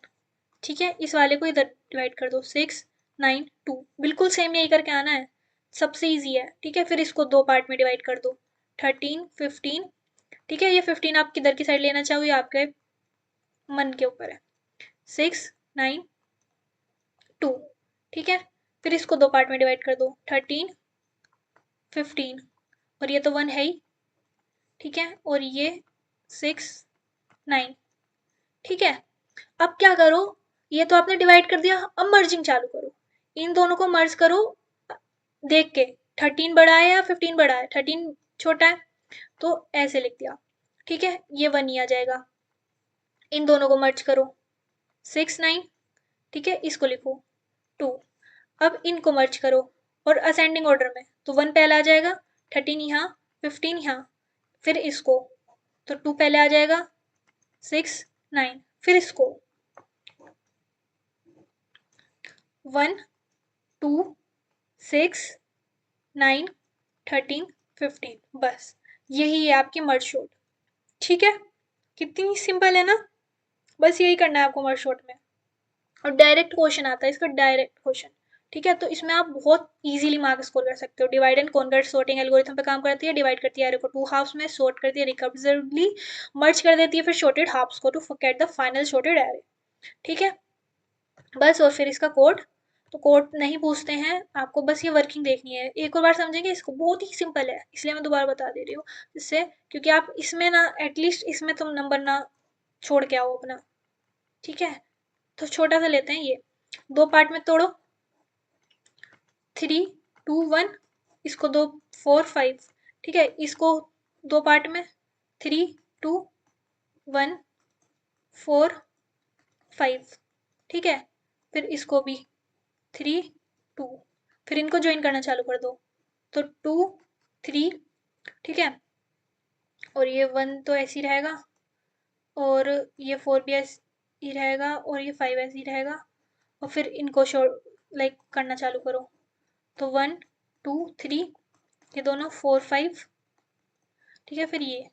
ठीक है, इस वाले को इधर डिवाइड कर दो, 6, 9, 2, बिल्कुल सेम यही करके आना है, सबसे इजी है। ठीक है, फिर इसको दो पार्ट में डिवाइड कर दो, 13, 15, ठीक है, ये 15 आप किधर की साइड लेना चाहो ये आपके मन के ऊपर है, 6, 9, 2, ठीक है, फिर इसको 2 पार्ट में डिवाइड कर दो, 13 15, और ये तो 1 है ही, ठीक है, और ये 6 9, ठीक है। अब क्या करो, ये तो आपने डिवाइड कर दिया, अब मर्जिंग चालू करो, इन दोनों को मर्ज करो देख के, 13 बड़ा है या 15 बड़ा है, 13 छोटा है, तो ऐसे लिख दिया, ठीक है, ये 1 ही आ जाएगा। इन दोनों को मर्ज करो, 6 9, ठीक है, इसको लिखो 2। अब इनको मर्ज करो और असेंडिंग ऑर्डर में, तो 1 पहले आ जाएगा, 13 यहाँ, 15 यहाँ, फिर इसको, तो 2 पहले आ जाएगा, 6 9, फिर इसको 1 2 6 9 13 15, बस यही है आपकी मर्ज शॉर्ट, ठीक है। कितनी सिंपल है ना, बस यही करना है आपको मर्ज शॉर्ट में, और डायरेक्ट क्वेश्चन आता है इसका, डायरेक्ट क्वेश्चन, ठीक है। तो इसमें आप बहुत इजीली मार्क्स स्कोर कर सकते हो। Divide and conquer sorting algorithm पे काम करती है, डिवाइड करती है एरे को 2 हाफ्स में, सॉर्ट करती है रिकर्सिवली, मर्ज कर देती है फिर शॉर्टेड हाफ्स को to get the final sorted array, ठीक है। बस, और फिर इसका कोड, तो कोड नहीं पूछते हैं आपको, बस ये वर्किंग देखनी है, एक और बार समझेंगे इसको, बहुत ही सिंपल है, इसलिए मैं दोबारा बता दे रही हूँ, जिससे क्योंकि आप इसमें ना एटलीस्ट इसमें तुम नंबर ना छोड़ के आओ अपना, ठीक है। तो छोटा सा लेते हैं, ये 2 पार्ट में तोड़ो, 3 2 1, इसको 2 4 5, ठीक है, इसको 2 पार्ट में, 3 2 1 4 5, ठीक है, फिर इसको भी 3 2, फिर इनको ज्वाइन करना चालू कर दो, तो 2 3, ठीक है, और ये 1 तो ऐसे ही रहेगा, और ये 4 भी ऐसे ही रहेगा, और ये 5 ऐसे ही रहेगा, और फिर इनको लाइक करना चालू करो, तो 1 2 3, ये दोनों 4 5, ठीक है, फिर ये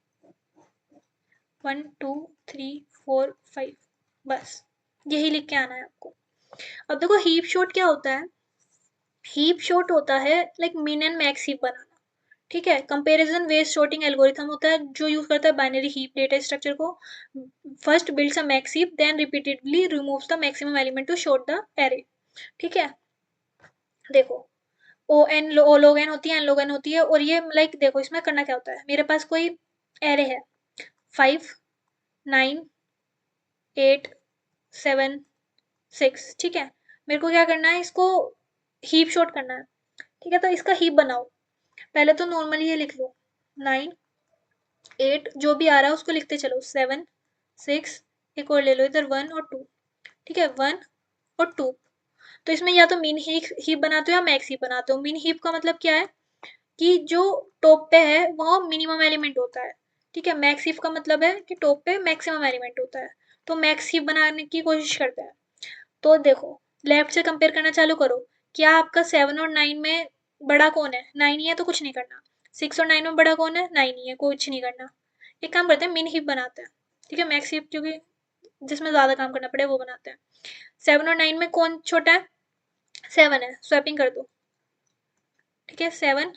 1 2 3 4 5, बस यही लिख के आना है आपको। अब देखो हीप शॉर्ट क्या होता है, हीप शॉर्ट होता है लाइक मिन एंड मैक्स हीप बनाना, ठीक है। कंपैरिजन बेस्ड सॉर्टिंग एल्गोरिथम होता है जो यूज करता है बाइनरी हीप डेटा स्ट्रक्चर को, first builds a max heap then repeatedly removes the maximum element to sort the array, ठीक है। देखो O N O log N होती है, एन लॉग एन होती है, और ये लाइक देखो इसमें करना क्या होता है, मेरे पास कोई एरे है 5 9 8 7 6, ठीक है, मेरे को क्या करना है, इसको हीप शॉर्ट करना है, ठीक है। तो इसका हीप बनाओ, पहले तो नॉर्मली ये लिख लो 9 8, जो भी आ रहा है उसको लिखते चलो, 7 6, एक और ले लो इधर 1 और 2, ठीक है, 1 और 2। तो इसमें या तो मीन हीप बनाते हो या मैक्स हीप बनाते हो। मीन हीप का मतलब क्या है कि जो टॉप पे है वो मिनिमम एलिमेंट होता है, ठीक है। मैक्स हीप का मतलब है कि टॉप पे मैक्सिमम एलिमेंट होता है, तो मैक्स हीप बनाने की कोशिश करते हैं। तो देखो लेफ्ट से कंपेयर करना चालू करो, क्या आपका 7 और 9 में बड़ा कौन है, 9 ही है, तो कुछ नहीं करना। 6 और 9 में बड़ा कौन है, 9 ही है, कुछ नहीं करना। एक काम करते हैं, मिन हीप बनाते हैं, ठीक है, मैक्स हीप क्योंकि जिसमें ज़्यादा काम करना पड़े वो बनाते हैं। 7 और 9 में कौन छोटा है, 7 है, स्वैपिंग कर दो, ठीक है, 7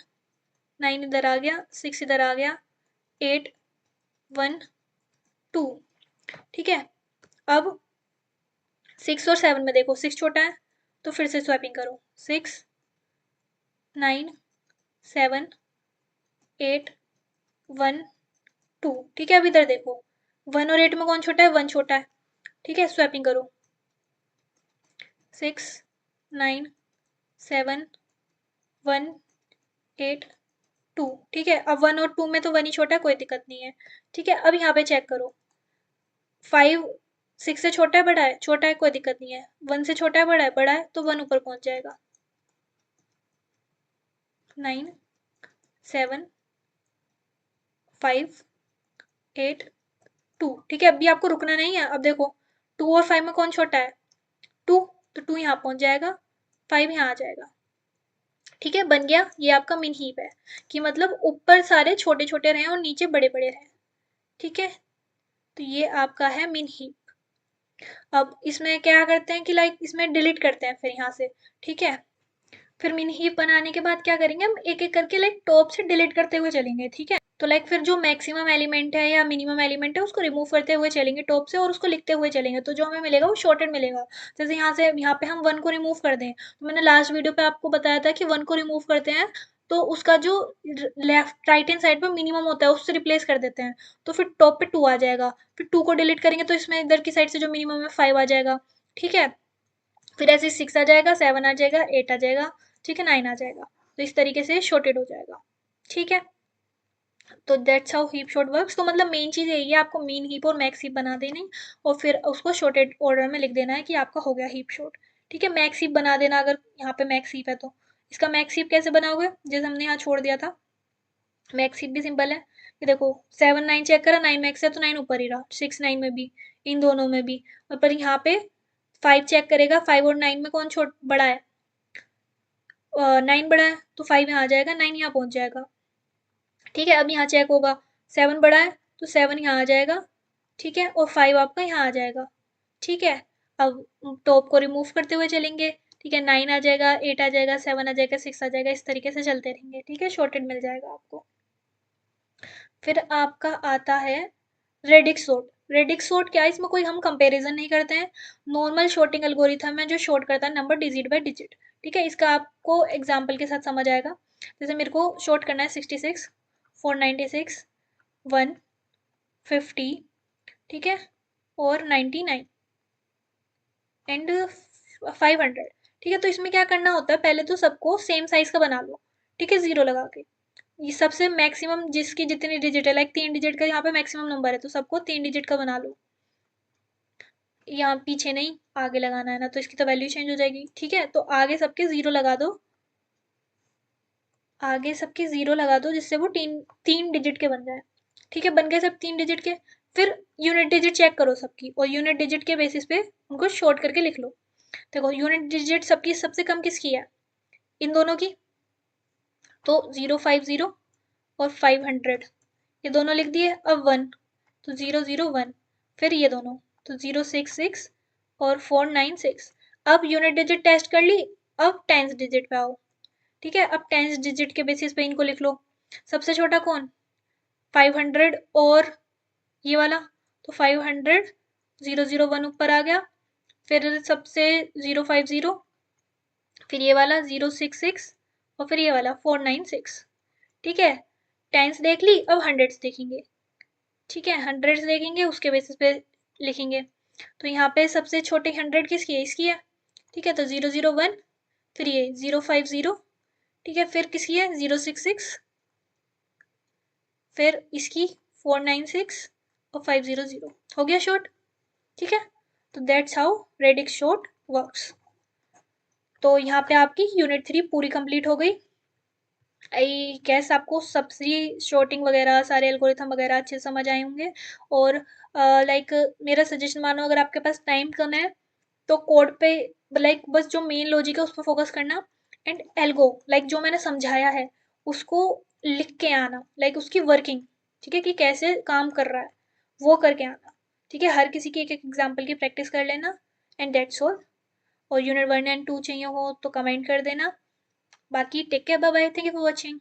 9 इधर आ गया, 6 इधर आ गया, 8 1 2, ठीक है। अब 6 और 7 में देखो 6 छोटा है, तो फिर से स्वैपिंग करो, 6 9 7 8 1 2, ठीक है। अब इधर देखो 1 और 8 में कौन छोटा है, 1 छोटा है, ठीक है, स्वैपिंग करो, 6 9 7 1 8 2, ठीक है। अब 1 और 2 में तो 1 ही छोटा है, कोई दिक्कत नहीं है, ठीक है। अब यहाँ पे चेक करो, 5 6 से छोटा है बड़ा है, छोटा है, कोई दिक्कत नहीं है। 1 से छोटा है बड़ा है, बड़ा है, तो 1 ऊपर पहुंच जाएगा, 9 7 5 8 2, ठीक है। अभी आपको रुकना नहीं है, अब देखो 2 और 5 में कौन छोटा है, 2, तो 2 यहाँ पहुंच जाएगा, 5 यहाँ आ जाएगा, ठीक है। बन गया, ये आपका मिन हीप है, कि मतलब ऊपर सारे छोटे छोटे रहे और नीचे बड़े बड़े रहे, ठीक है। तो ये आपका है मिन हीप। अब इसमें क्या करते हैं कि लाइक इसमें डिलीट करते हैं फिर यहाँ से, ठीक है। फिर मिन हीप बनाने के बाद क्या करेंगे, हम एक एक करके लाइक टॉप से डिलीट करते हुए चलेंगे, ठीक है। तो लाइक फिर जो मैक्सिमम एलिमेंट है या मिनिमम एलिमेंट है उसको रिमूव करते हुए चलेंगे टॉप से और उसको लिखते हुए चलेंगे, तो जो हमें मिलेगा वो शॉर्टेड मिलेगा। जैसे यहाँ पे हम 1 को रिमूव कर दें, तो मैंने लास्ट वीडियो पे आपको बताया था कि 1 को रिमूव करते हैं तो उसका जो लेफ्ट राइट हैंड साइड पे मिनिमम होता है उससे रिप्लेस कर देते हैं, तो फिर टॉप पे 2 आ जाएगा। फिर 2 को डिलीट करेंगे तो इसमें इधर की साइड से जो मिनिमम है 5 आ जाएगा। ठीक है, फिर ऐसे 6 आ जाएगा, 7 आ जाएगा, 8 आ जाएगा, ठीक है, 9 आ जाएगा। तो इस तरीके से शॉर्टेड हो जाएगा। ठीक है, तो that's how heap short works. तो मतलब मेन चीज़ यही है, आपको मीन हीप और मैक्स हीप बना देनी और फिर उसको शॉर्टेड ऑर्डर में लिख देना है कि आपका हो गया हीप शॉर्ट। ठीक है, मैक्स हीप बना देना अगर यहाँ पे मैक्स हीप है तो। इसका मैक्स हीप कैसे बनाओगे, जैसे हमने यहाँ छोड़ दिया था। मैक्स हीप भी सिंपल है, ये देखो 7 9 चेक करा, 9 मैक्स है तो 9 ऊपर ही रहा, 6 9 में भी, इन दोनों में भी। और पर यहाँ पे 5 चेक करेगा, 5 और 9 में कौन छोट बड़ा है, 9 बड़ा है, तो 5 यहाँ आ जाएगा, 9 यहाँ पहुँच जाएगा। ठीक है, अब यहाँ चेक होगा, 7 बड़ा है तो 7 यहाँ आ जाएगा। ठीक है, और 5 आपका यहाँ आ जाएगा। ठीक है, अब टॉप को रिमूव करते हुए चलेंगे। ठीक है, 9 आ जाएगा, 8 आ जाएगा, 7 आ जाएगा, 6 आ जाएगा, इस तरीके से चलते रहेंगे। ठीक है, शॉर्टेड मिल जाएगा आपको। फिर आपका आता है रेडिक्स सॉर्ट। रेडिक्स सॉर्ट क्या है, इसमें कोई हम कंपैरिजन नहीं करते हैं, नॉर्मल शॉर्टिंग एल्गोरिथम है जो शॉर्ट करता है नंबर डिजिट बाय डिजिट। ठीक है, इसका आपको एग्जांपल के साथ समझ आएगा। जैसे मेरे को शॉर्ट करना है 66, 496, 150, ठीक है, और 99 एंड 500। ठीक है, तो इसमें क्या करना होता है, पहले तो सबको सेम साइज का बना लो। ठीक है, जीरो लगा के, ये सबसे मैक्सिमम जिसकी जितनी डिजिट है, लाइक 3 डिजिट का यहाँ पे मैक्सिमम नंबर है तो सबको 3 डिजिट का बना लो। यहाँ पीछे नहीं आगे लगाना है ना, तो इसकी तो वैल्यू चेंज हो जाएगी। ठीक है, तो आगे सबके जीरो लगा दो, आगे सबके जीरो लगा दो जिससे वो 3 डिजिट के बन जाए। ठीक है, बन गए सब 3 डिजिट के। फिर यूनिट डिजिट चेक करो सबकी और यूनिट डिजिट के बेसिस पे उनको शॉर्ट करके लिख लो। देखो यूनिट डिजिट सबकी सबसे कम किसकी है, इन दोनों की, तो 050 और 500, ये दोनों लिख दिए। अब 1, तो 001, फिर ये दोनों, तो 066 और 496। अब यूनिट डिजिट टेस्ट कर ली, अब टेंस डिजिट पे आओ। ठीक है, अब टेंस डिजिट के बेसिस पे इनको लिख लो। सबसे छोटा कौन, 500 और ये वाला, तो 500, 001 ऊपर आ गया, फिर सबसे 050, फिर ये वाला 066 और फिर ये वाला 496। ठीक है, टेंस देख ली, अब हंड्रेड्स देखेंगे। ठीक है, हंड्रेड्स देखेंगे उसके बेसिस पे लिखेंगे। तो यहाँ पे सबसे छोटे 100 किसकी है, इसकी है। ठीक है, तो 001, फिर ये 050, ठीक है, फिर किसकी है 066, फिर इसकी 496 और 500, हो गया शॉर्ट। ठीक है, तो that's how radix short works. तो यहाँ पे आपकी यूनिट 3 पूरी कंप्लीट हो गई। आई गेस आपको सबसे शॉर्टिंग वगैरह सारे एल्गोरिथम वगैरह अच्छे से समझ आए होंगे। और लाइक मेरा सजेशन मानो, अगर आपके पास टाइम कम है तो कोड पे लाइक बस जो मेन लॉजिक है उस पर फोकस करना, एंड एल्गो लाइक जो मैंने समझाया है उसको लिख के आना, लाइक उसकी वर्किंग, ठीक है, कि कैसे काम कर रहा है वो करके आना। ठीक है, हर किसी की एक एक एग्जाम्पल की प्रैक्टिस कर लेना, एंड डेट्स ऑल। और यूनिट 1 एंड 2 चाहिए हो तो कमेंट कर देना। बाकी take care, bye bye, thank you for watching.